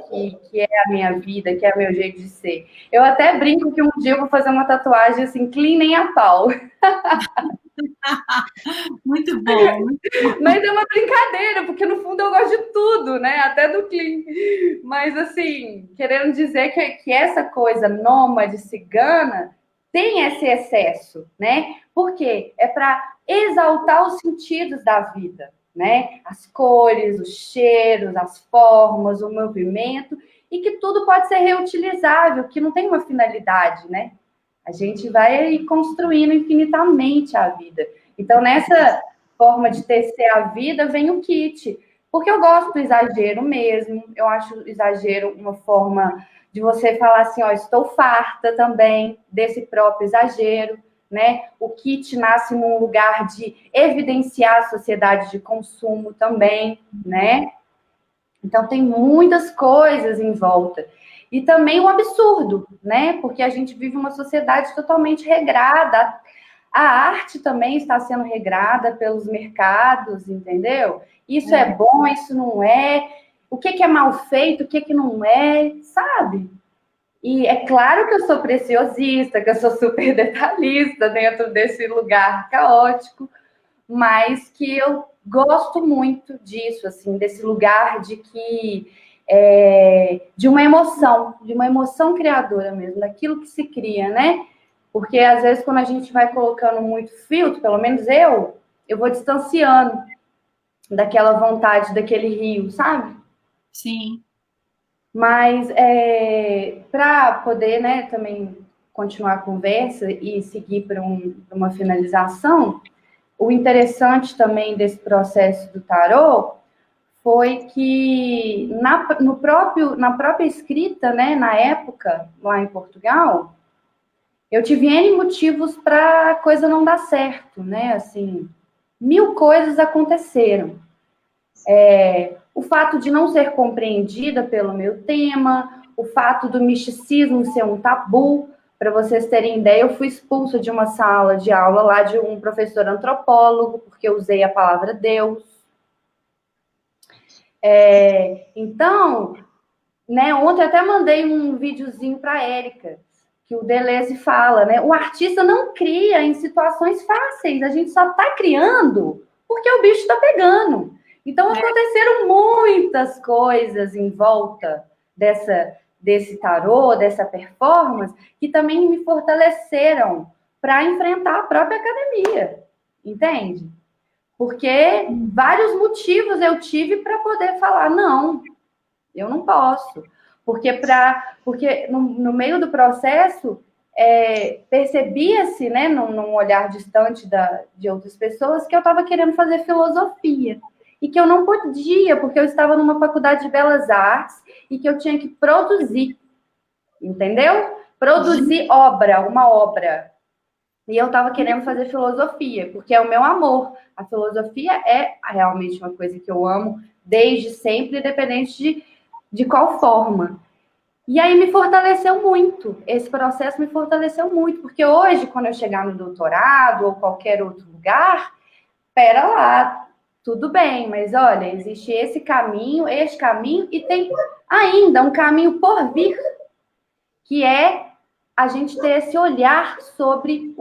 Que é a minha vida, que é o meu jeito de ser. Eu até brinco que um dia eu vou fazer uma tatuagem assim, clean nem a pau. Muito bom. Mas é uma brincadeira, porque no fundo eu gosto de tudo, né? Até do clean. Mas, assim, querendo dizer que essa coisa nômade cigana tem esse excesso, né? Porque é para exaltar os sentidos da vida, né? As cores, os cheiros, as formas, o movimento, e que tudo pode ser reutilizável, que não tem uma finalidade, né? A gente vai construindo infinitamente a vida. Então, nessa forma de tecer a vida, vem o kit. Porque eu gosto do exagero mesmo. Eu acho o exagero uma forma de você falar assim, ó, estou farta também desse próprio exagero, né? O kit nasce num lugar de evidenciar a sociedade de consumo também, né? Então, tem muitas coisas em volta. E também o absurdo, né? Porque a gente vive uma sociedade totalmente regrada. A arte também está sendo regrada pelos mercados, entendeu? Isso é bom, isso não é. O que é mal feito, o que não é, sabe? E é claro que eu sou preciosista, que eu sou super detalhista dentro desse lugar caótico, mas que eu gosto muito disso, assim, desse lugar de que de uma emoção criadora mesmo, daquilo que se cria, né? Porque às vezes quando a gente vai colocando muito filtro, pelo menos eu vou distanciando daquela vontade, daquele rio, sabe? Sim. Mas para poder, né, também continuar a conversa e seguir para uma finalização, o interessante também desse processo do tarô foi que na própria escrita, né, na época, lá em Portugal, eu tive N motivos para a coisa não dar certo, né? Assim, 1000 coisas aconteceram. O fato de não ser compreendida pelo meu tema, o fato do misticismo ser um tabu. Para vocês terem ideia, eu fui expulsa de uma sala de aula lá de um professor antropólogo, porque eu usei a palavra Deus. Então, né, ontem eu até mandei um videozinho para a Érica, que o Deleuze fala, né? O artista não cria em situações fáceis, a gente só está criando porque o bicho está pegando. Então, aconteceram muitas coisas em volta desse tarô, dessa performance, que também me fortaleceram para enfrentar a própria academia, entende? Porque vários motivos eu tive para poder falar, não, eu não posso. Porque no meio do processo, percebia-se, né, num olhar distante de outras pessoas, que eu estava querendo fazer filosofia. E que eu não podia, porque eu estava numa faculdade de belas artes e que eu tinha que produzir, entendeu? Produzir uma obra. E eu estava querendo fazer filosofia, porque é o meu amor. A filosofia é realmente uma coisa que eu amo desde sempre, independente de qual forma. E aí me fortaleceu muito, esse processo me fortaleceu muito, porque hoje, quando eu chegar no doutorado ou qualquer outro lugar, pera lá, tudo bem, mas olha, existe esse caminho, e tem ainda um caminho por vir, que é a gente ter esse olhar sobre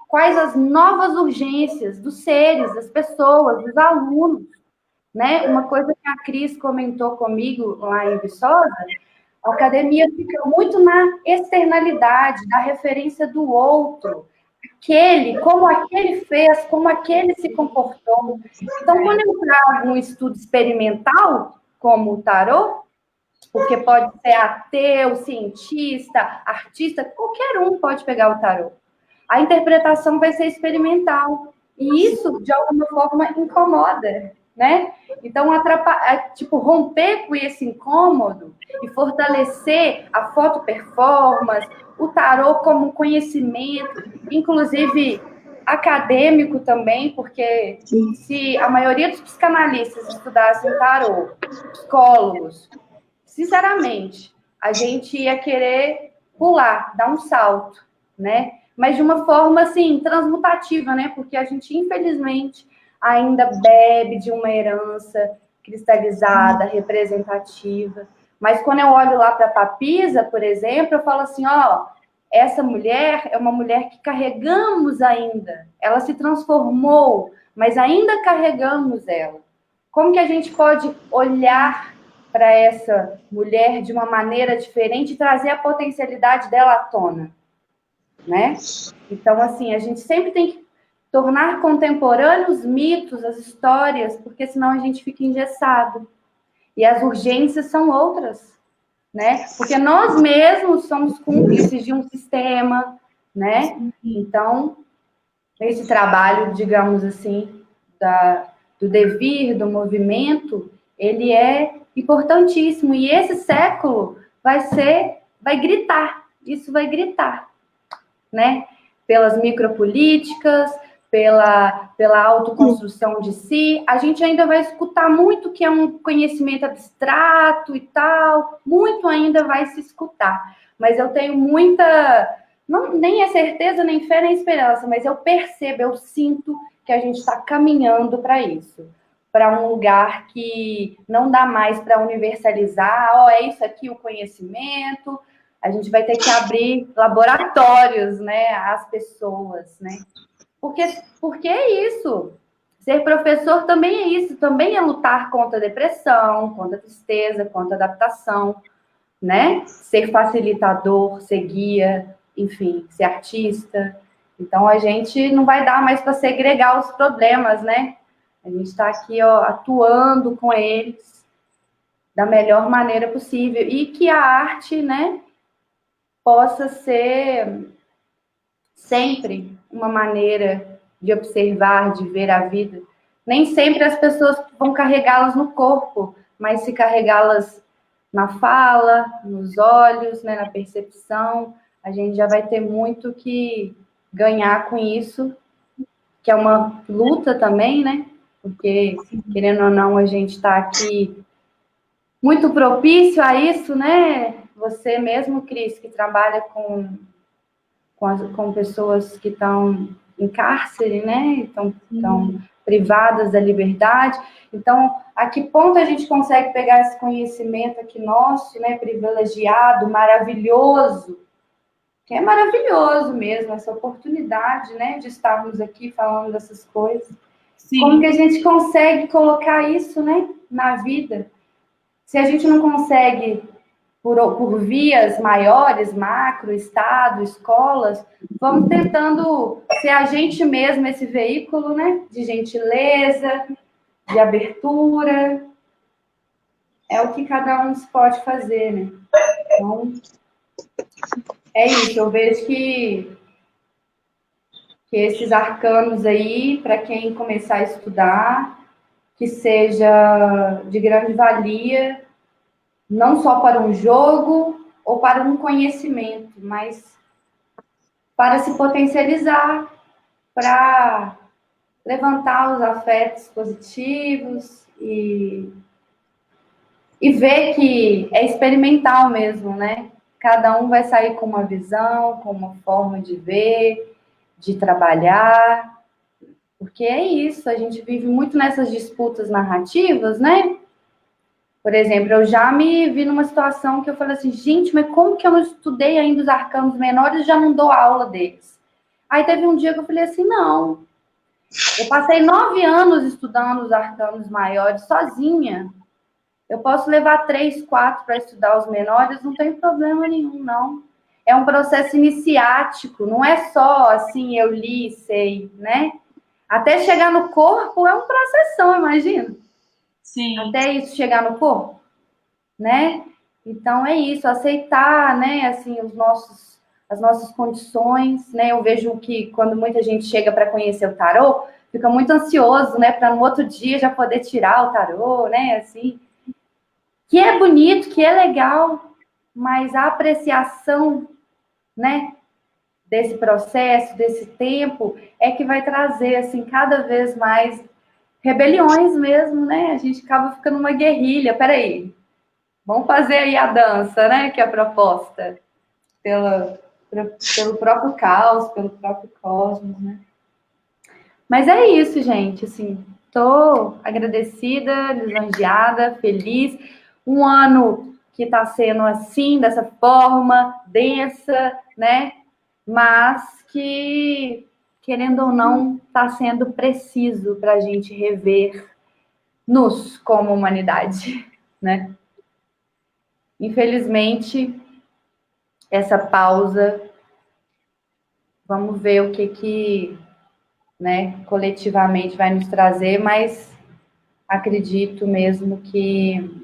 quais as novas urgências dos seres, das pessoas, dos alunos, né? Uma coisa que a Cris comentou comigo lá em Viçosa, a academia fica muito na externalidade, da referência do outro, como aquele fez, como aquele se comportou. Então, quando eu trago um estudo experimental, como o tarô, porque pode ser ateu, cientista, artista, qualquer um pode pegar o tarô. A interpretação vai ser experimental. E isso, de alguma forma, incomoda, né? Então, romper com esse incômodo e fortalecer a foto-performance, o tarô como conhecimento, inclusive acadêmico também, porque se a maioria dos psicanalistas estudassem tarô, psicólogos, sinceramente, a gente ia querer pular, dar um salto, né? Mas de uma forma, assim, transmutativa, né? Porque a gente, infelizmente, ainda bebe de uma herança cristalizada, representativa. Mas quando eu olho lá para a Papisa, por exemplo, eu falo assim, essa mulher é uma mulher que carregamos ainda. Ela se transformou, mas ainda carregamos ela. Como que a gente pode olhar para essa mulher de uma maneira diferente e trazer a potencialidade dela à tona, né? Então, assim, a gente sempre tem que tornar contemporâneos os mitos, as histórias, porque senão a gente fica engessado. E as urgências são outras, né? Porque nós mesmos somos cúmplices de um sistema, né? Então, esse trabalho, digamos assim, do devir, do movimento, ele é importantíssimo. E esse século vai gritar, isso vai gritar, né? Pelas micropolíticas, pela autoconstrução de si. A gente ainda vai escutar muito que é um conhecimento abstrato e tal, muito ainda vai se escutar. Mas eu tenho muita não, nem é certeza, nem fé, nem esperança, mas eu percebo, eu sinto que a gente está caminhando para isso, para um lugar que não dá mais para universalizar, é isso aqui o conhecimento, a gente vai ter que abrir laboratórios, né, às pessoas, né? Porque é isso. Ser professor também é isso, também é lutar contra a depressão, contra a tristeza, contra a adaptação, né? Ser facilitador, ser guia, enfim, ser artista. Então, a gente não vai dar mais para segregar os problemas, né? A gente está aqui, atuando com eles da melhor maneira possível. E que a arte, né, possa ser sempre uma maneira de observar, de ver a vida. Nem sempre as pessoas vão carregá-las no corpo, mas se carregá-las na fala, nos olhos, né, na percepção, a gente já vai ter muito que ganhar com isso, que é uma luta também, né? Porque, querendo ou não, a gente está aqui muito propício a isso, né? Você mesmo, Cris, que trabalha com pessoas que estão em cárcere, né? Estão privadas da liberdade. Então, a que ponto a gente consegue pegar esse conhecimento aqui nosso, né? Privilegiado, maravilhoso, que é maravilhoso mesmo, essa oportunidade, né? De estarmos aqui falando dessas coisas. Sim. Como que a gente consegue colocar isso, né? Na vida? Se a gente não consegue por vias maiores, macro, estado, escolas, vamos tentando ser a gente mesmo esse veículo, né? De gentileza, de abertura. É o que cada um pode fazer, né? Então, é isso. Eu vejo que esses arcanos aí, para quem começar a estudar, que seja de grande valia, não só para um jogo ou para um conhecimento, mas para se potencializar, para levantar os afetos positivos e ver que é experimental mesmo, né? Cada um vai sair com uma visão, com uma forma de ver, de trabalhar, porque é isso, a gente vive muito nessas disputas narrativas, né? Por exemplo, eu já me vi numa situação que eu falei assim, gente, mas como que eu não estudei ainda os arcanos menores e já não dou aula deles? Aí teve um dia que eu falei assim, não, eu passei 9 anos estudando os arcanos maiores sozinha. Eu posso levar 3, 4 para estudar os menores, não tem problema nenhum, não. É um processo iniciático, não é só assim, eu li e sei, né? Até chegar no corpo é um processão, imagina. Sim. Até isso chegar no corpo, né? Então é isso, aceitar, né, assim, as nossas condições, né? Eu vejo que quando muita gente chega para conhecer o tarô, fica muito ansioso, né, para no outro dia já poder tirar o tarô, né, assim, que é bonito, que é legal, mas a apreciação, né, desse processo, desse tempo, é que vai trazer, assim, cada vez mais rebeliões mesmo, né? A gente acaba ficando uma guerrilha. Peraí, vamos fazer aí a dança, né? Que é a proposta pelo próprio caos, pelo próprio cosmos, né? Mas é isso, gente. Assim, tô agradecida, lisonjeada, feliz. Um ano que está sendo assim, dessa forma, densa, né? Mas que, querendo ou não, está sendo preciso para a gente rever-nos como humanidade, né? Infelizmente, essa pausa, vamos ver o que né, coletivamente vai nos trazer, mas acredito mesmo que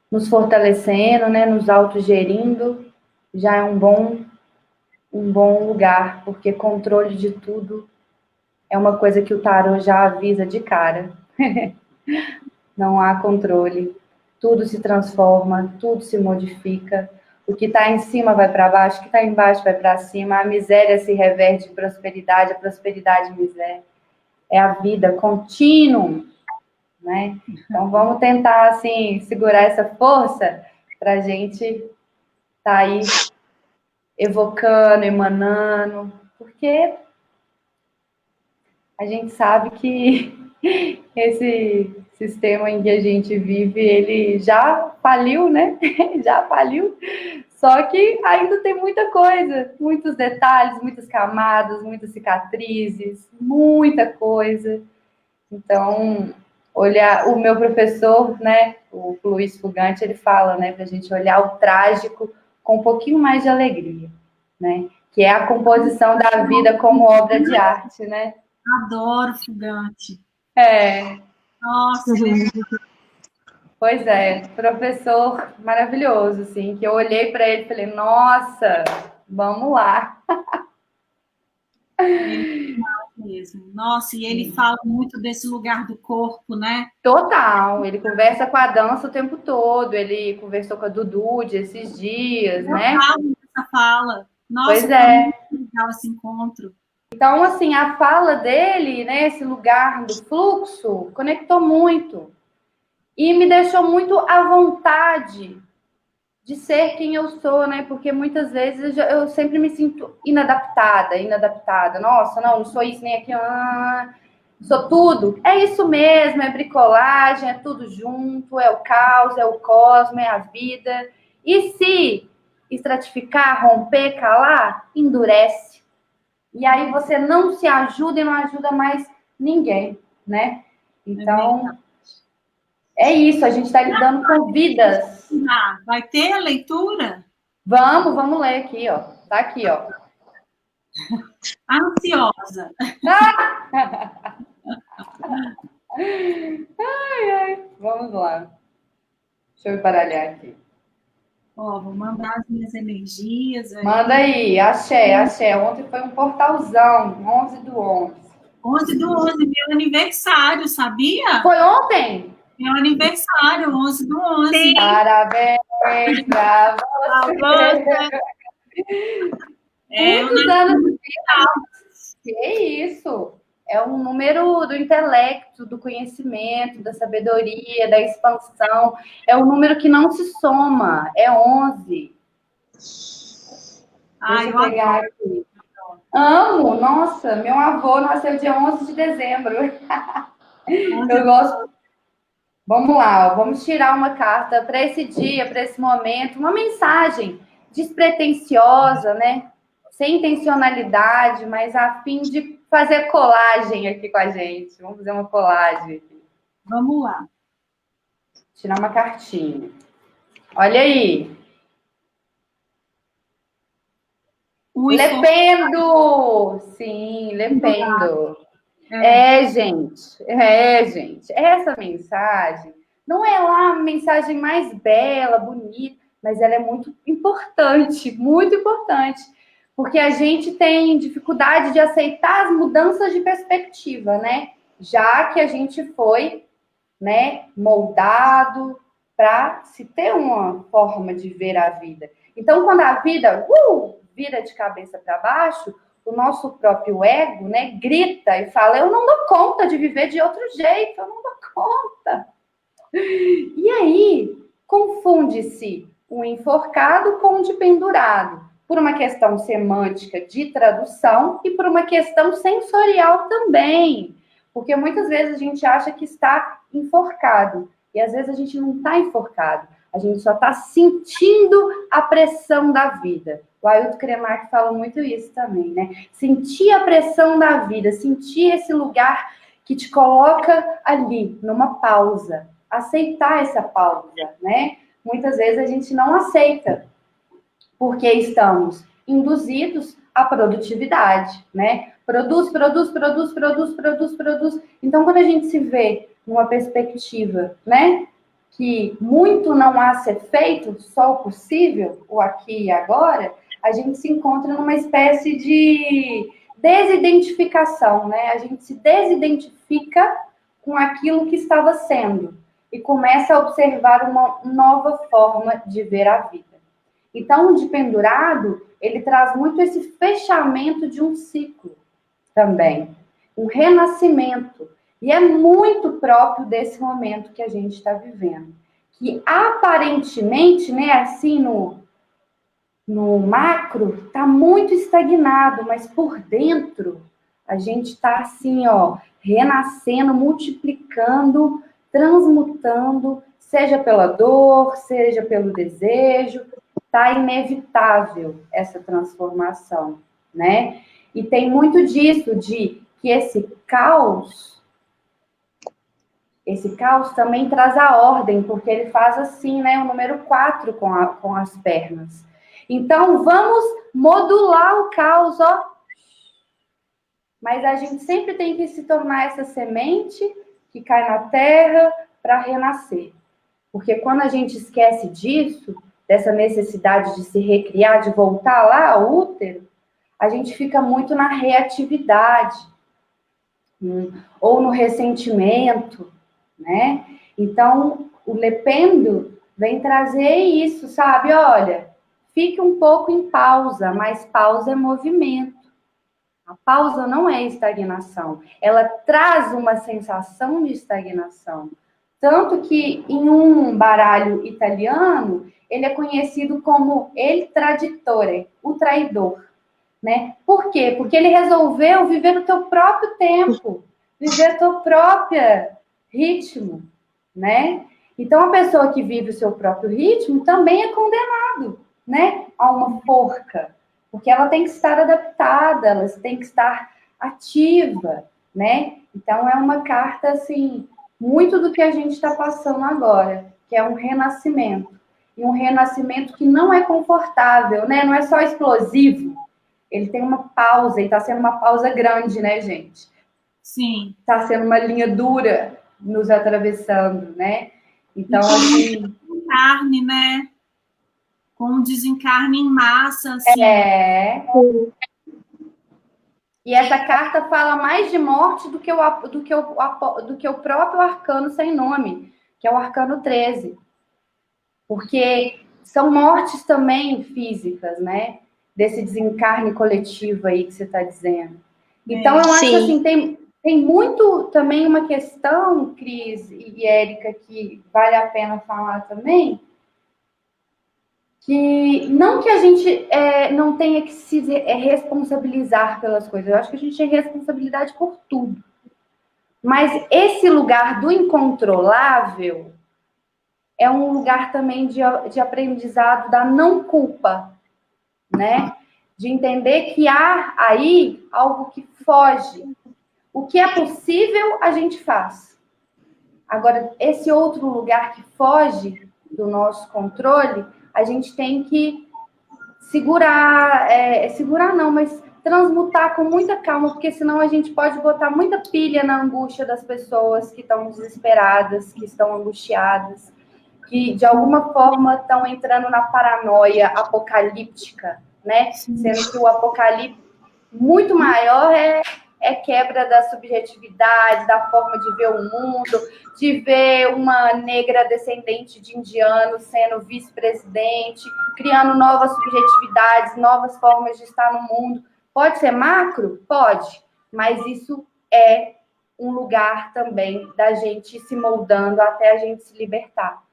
nos fortalecendo, né, nos autogerindo, já é um bom lugar, porque controle de tudo é uma coisa que o tarô já avisa de cara. Não há controle. Tudo se transforma, tudo se modifica. O que está em cima vai para baixo, o que está embaixo vai para cima. A miséria se reverte em prosperidade, a prosperidade em miséria. É a vida contínua, né? Então, vamos tentar, assim, segurar essa força para a gente estar aí evocando, emanando, porque a gente sabe que esse sistema em que a gente vive, ele já faliu, né? Já faliu. Só que ainda tem muita coisa, muitos detalhes, muitas camadas, muitas cicatrizes, muita coisa. Então, olhar o meu professor, né, o Luiz Fugante, ele fala, né, para a gente olhar o trágico com um pouquinho mais de alegria, né? Que é a composição da vida como obra de arte, né? Adoro Fugante. Nossa, pois é, professor maravilhoso, assim, que eu olhei para ele e falei, nossa, vamos lá. Mesmo. Nossa, e ele fala muito desse lugar do corpo, né? Total, ele conversa com a dança o tempo todo, ele conversou com a Dudu esses dias, né? Essa fala. Nossa, pois é. Muito legal esse encontro. Então, assim, a fala dele, né, esse lugar do fluxo, conectou muito. E me deixou muito à vontade de ser quem eu sou, né? Porque muitas vezes eu sempre me sinto inadaptada. Nossa, não sou isso nem aquilo. Sou tudo. É isso mesmo, é bricolagem, é tudo junto, é o caos, é o cosmos, é a vida. E se estratificar, romper, calar, endurece. E aí você não se ajuda e não ajuda mais ninguém, né? Então, é isso, a gente está lidando com vidas. Vai ter a leitura? Vamos ler aqui, ó. Tá aqui, ó. Ansiosa. Ai. Vamos lá. Deixa eu embaralhar aqui. Ó, vou mandar as minhas energias. Aí. Manda aí, axé. Ontem foi um portalzão, 11/11. 11/11, meu aniversário, sabia? Foi ontem? Meu aniversário, 11/11. Sim. Parabéns pra você. Muitos anos de vida. Que isso? É um número do intelecto, do conhecimento, da sabedoria, da expansão. É um número que não se soma. É 11. Deixa eu pegar aqui. Amo. Nossa, meu avô nasceu dia 11 de dezembro. Eu gosto. Vamos lá, vamos tirar uma carta para esse dia, para esse momento, uma mensagem despretensiosa, né? Sem intencionalidade, mas a fim de fazer colagem aqui com a gente. Vamos fazer uma colagem aqui. Vamos lá. Tirar uma cartinha. Olha aí. Lependo! Sim, lependo. Gente. Essa mensagem não é lá a mensagem mais bela, bonita, mas ela é muito importante, porque a gente tem dificuldade de aceitar as mudanças de perspectiva, né? Já que a gente foi, né, moldado para se ter uma forma de ver a vida. Então, quando a vida vira de cabeça para baixo, o nosso próprio ego, né, grita e fala, eu não dou conta de viver de outro jeito, eu não dou conta. E aí, confunde-se o enforcado com o de pendurado, por uma questão semântica de tradução e por uma questão sensorial também. Porque muitas vezes a gente acha que está enforcado, e às vezes a gente não está enforcado, a gente só está sentindo a pressão da vida. O Ailton Krenak fala muito isso também, né? Sentir a pressão da vida, sentir esse lugar que te coloca ali, numa pausa. Aceitar essa pausa, né? Muitas vezes a gente não aceita, porque estamos induzidos à produtividade, né? Produz. Então, quando a gente se vê numa perspectiva, né? Que muito não há a ser feito, só o possível, o aqui e agora, a gente se encontra numa espécie de desidentificação, né? A gente se desidentifica com aquilo que estava sendo e começa a observar uma nova forma de ver a vida. Então, o de pendurado, ele traz muito esse fechamento de um ciclo também, um renascimento. E é muito próprio desse momento que a gente está vivendo. Que aparentemente, né, assim, no no macro está muito estagnado, mas por dentro a gente está assim, ó, renascendo, multiplicando, transmutando, seja pela dor, seja pelo desejo, está inevitável essa transformação, né? E tem muito disso, de que esse caos também traz a ordem, porque ele faz assim, né? O número 4 com as pernas. Então, vamos modular o caos, ó. Mas a gente sempre tem que se tornar essa semente que cai na terra para renascer. Porque quando a gente esquece disso, dessa necessidade de se recriar, de voltar lá ao útero, a gente fica muito na reatividade, ou no ressentimento, né? Então, o Lependo vem trazer isso, sabe? Olha, fique um pouco em pausa, mas pausa é movimento. A pausa não é estagnação, ela traz uma sensação de estagnação. Tanto que em um baralho italiano, ele é conhecido como il traditore, o traidor, né? Por quê? Porque ele resolveu viver no teu próprio tempo, viver o teu próprio ritmo, né? Então, a pessoa que vive o seu próprio ritmo também é condenado, né, a uma forca, porque ela tem que estar adaptada, ela tem que estar ativa, né? Então, é uma carta, assim, muito do que a gente está passando agora, que é um renascimento. E um renascimento que não é confortável, né? Não é só explosivo. Ele tem uma pausa, e está sendo uma pausa grande, né, gente? Sim. Está sendo uma linha dura nos atravessando, né? Então, assim... Carne, né? Com um desencarne em massa, assim. E essa carta fala mais de morte do que o próprio arcano sem nome, que é o arcano 13. Porque são mortes também físicas, né? Desse desencarne coletivo aí que você está dizendo. Então, eu acho que assim, tem muito também uma questão, Cris e Érica, que vale a pena falar também, que não que a gente não tenha que se responsabilizar pelas coisas, eu acho que a gente tem responsabilidade por tudo. Mas esse lugar do incontrolável é um lugar também de aprendizado da não culpa, né? De entender que há aí algo que foge. O que é possível, a gente faz. Agora, esse outro lugar que foge do nosso controle, a gente tem que segurar não, mas transmutar com muita calma, porque senão a gente pode botar muita pilha na angústia das pessoas que estão desesperadas, que estão angustiadas, que de alguma forma estão entrando na paranoia apocalíptica, né? Sendo que o apocalipse muito maior é quebra da subjetividade, da forma de ver o mundo, de ver uma negra descendente de indiano sendo vice-presidente, criando novas subjetividades, novas formas de estar no mundo. Pode ser macro? Pode, mas isso é um lugar também da gente se moldando até a gente se libertar.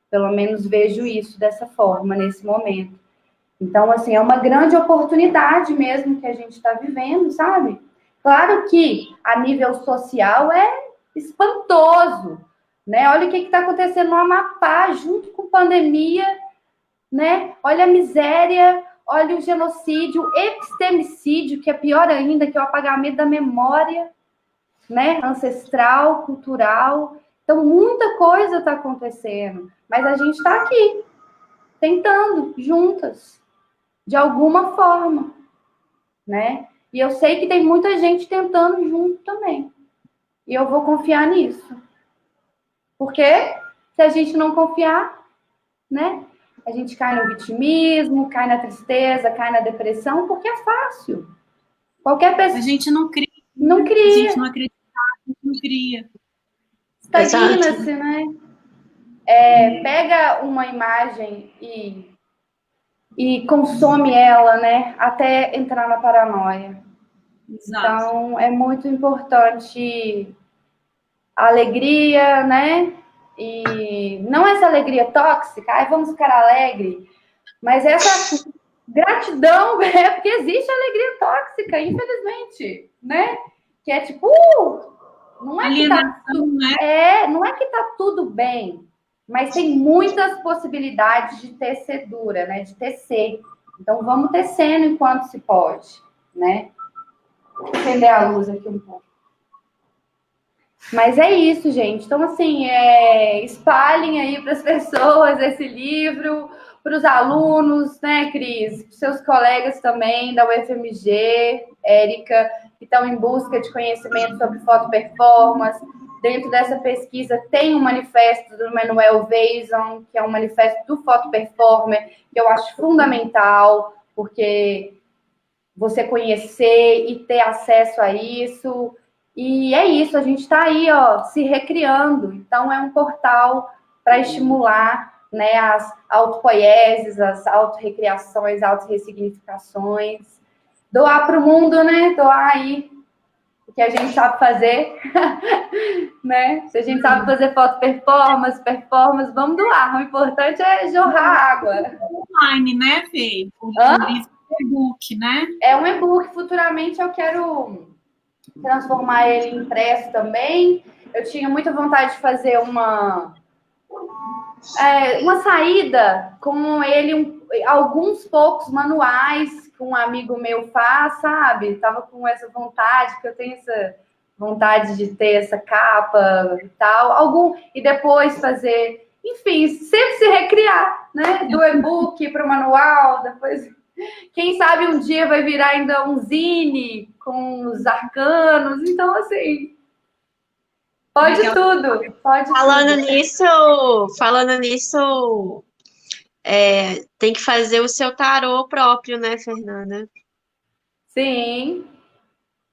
Pelo menos vejo isso dessa forma, nesse momento. Então, assim, é uma grande oportunidade mesmo que a gente está vivendo, sabe? Claro que a nível social é espantoso, né? Olha o que está acontecendo no Amapá, junto com pandemia, né? Olha a miséria, olha o genocídio, o epistemicídio, que é pior ainda, que é o apagamento da memória, né? Ancestral, cultural. Então, muita coisa está acontecendo, mas a gente está aqui, tentando, juntas, de alguma forma, né? E eu sei que tem muita gente tentando junto também. E eu vou confiar nisso. Porque se a gente não confiar, né? A gente cai no vitimismo, cai na tristeza, cai na depressão, porque é fácil. Qualquer pessoa... A gente não cria. Não cria. A gente não acredita, a gente não cria. Estagna-se, né? Pega uma imagem e consome ela, né? Até entrar na paranoia. Exato. Então, é muito importante a alegria, né? E não essa alegria tóxica, vamos ficar alegre, mas essa Gratidão, porque existe alegria tóxica, infelizmente, né? Que é tipo, não é que tá, não é que tá tudo bem, mas tem muitas possibilidades de tecedura, né? De tecer. Então vamos tecendo enquanto se pode, né? Vou acender a luz aqui um pouco. Mas é isso, gente. Então, assim, espalhem aí para as pessoas esse livro, para os alunos, né, Cris? Para os seus colegas também da UFMG, Érica, que estão em busca de conhecimento sobre foto performance. Dentro dessa pesquisa tem um manifesto do Manuel Weison, que é um manifesto do foto performer, que eu acho fundamental, porque você conhecer e ter acesso a isso. E é isso, a gente está aí, ó, se recriando. Então, é um portal para estimular, né, as autopoieses, as autorrecriações, autorressignificações. Doar para o mundo, né? Doar aí o que a gente sabe fazer, né? Se a gente sabe fazer foto performance, vamos doar. O importante é jorrar água. Online, né, Fê? O e-book, né? É um e-book. Futuramente eu quero transformar ele em impresso também. Eu tinha muita vontade de fazer uma saída com ele, alguns poucos manuais que um amigo meu faz, sabe? Tava com essa vontade, porque eu tenho essa vontade de ter essa capa e tal. E depois fazer, enfim, sempre se recriar, né? Do e-book para o manual, depois... Quem sabe um dia vai virar ainda um zine com os arcanos. Então, assim, pode tudo. Falando nisso, tem que fazer o seu tarô próprio, né, Fernanda? Sim.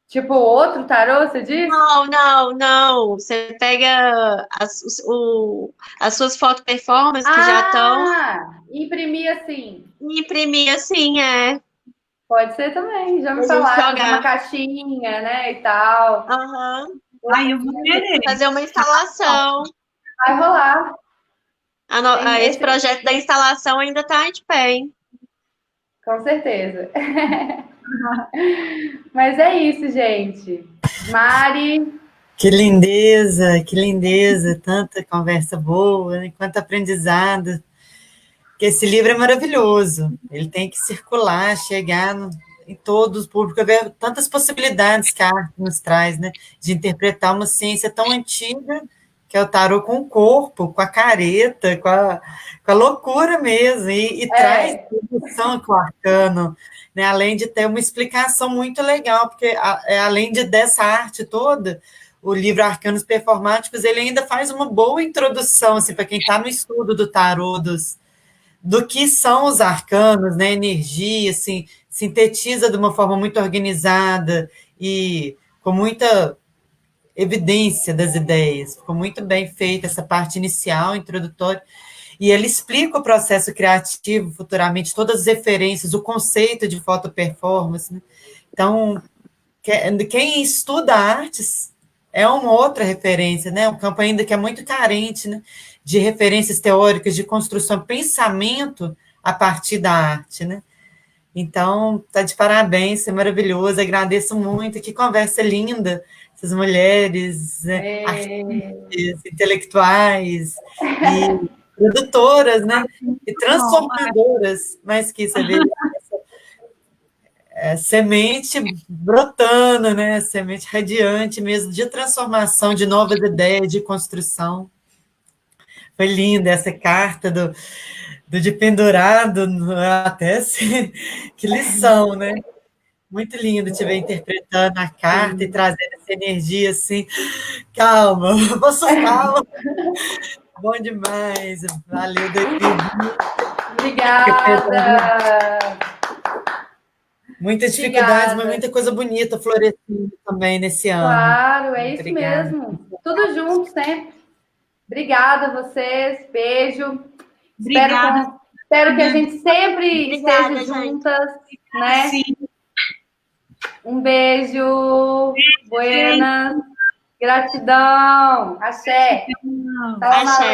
Tipo outro tarô, você diz? Não. Você pega as suas foto performances que já estão... Imprimir assim. Imprimir assim, Pode ser também. Já me falaram, fazer uma caixinha, né, e tal. Eu vou querer. Fazer uma instalação. Vai rolar. Esse projeto da instalação ainda está de pé, hein? Com certeza. Mas é isso, gente. Mari. Que lindeza, tanta conversa boa, né? Quanto aprendizado. Porque esse livro é maravilhoso, ele tem que circular, chegar em todos os públicos, ver tantas possibilidades que a arte nos traz, né? De interpretar uma ciência tão antiga, que é o tarô com o corpo, com a careta, com a loucura mesmo, e traz discussão com o arcano, né? Além de ter uma explicação muito legal, porque além dessa arte toda, o livro Arcanos Performáticos, ele ainda faz uma boa introdução, assim, para quem está no estudo do tarô, do que são os arcanos, né? Energia, assim, sintetiza de uma forma muito organizada e com muita evidência das ideias. Ficou muito bem feita essa parte inicial, introdutória. E ele explica o processo criativo futuramente, todas as referências, o conceito de fotoperformance, né? Então, quem estuda artes é uma outra referência, né? Um campo ainda que é muito carente, né? De referências teóricas, de construção, pensamento a partir da arte, né? Então, tá de parabéns, é maravilhoso, agradeço muito, que conversa linda, essas mulheres, né? Artistas, intelectuais, e produtoras, né? E transformadoras, mais que isso, semente brotando, né? Semente radiante mesmo, de transformação, de novas ideias, de construção. Foi linda essa carta do de pendurado, até assim, que lição, né? Muito lindo te ver interpretando a carta e trazendo essa energia assim. Calma, vou soltá-la. Bom demais. Valeu, David. Obrigada. Muitas dificuldades, mas muita coisa bonita florescendo também nesse ano. Claro, é isso mesmo. Tudo junto sempre. Obrigada a vocês. Beijo. Obrigada. Espero que a gente sempre esteja juntas, né? Sim. Um beijo. Buenas. Gratidão. Axé. Axé.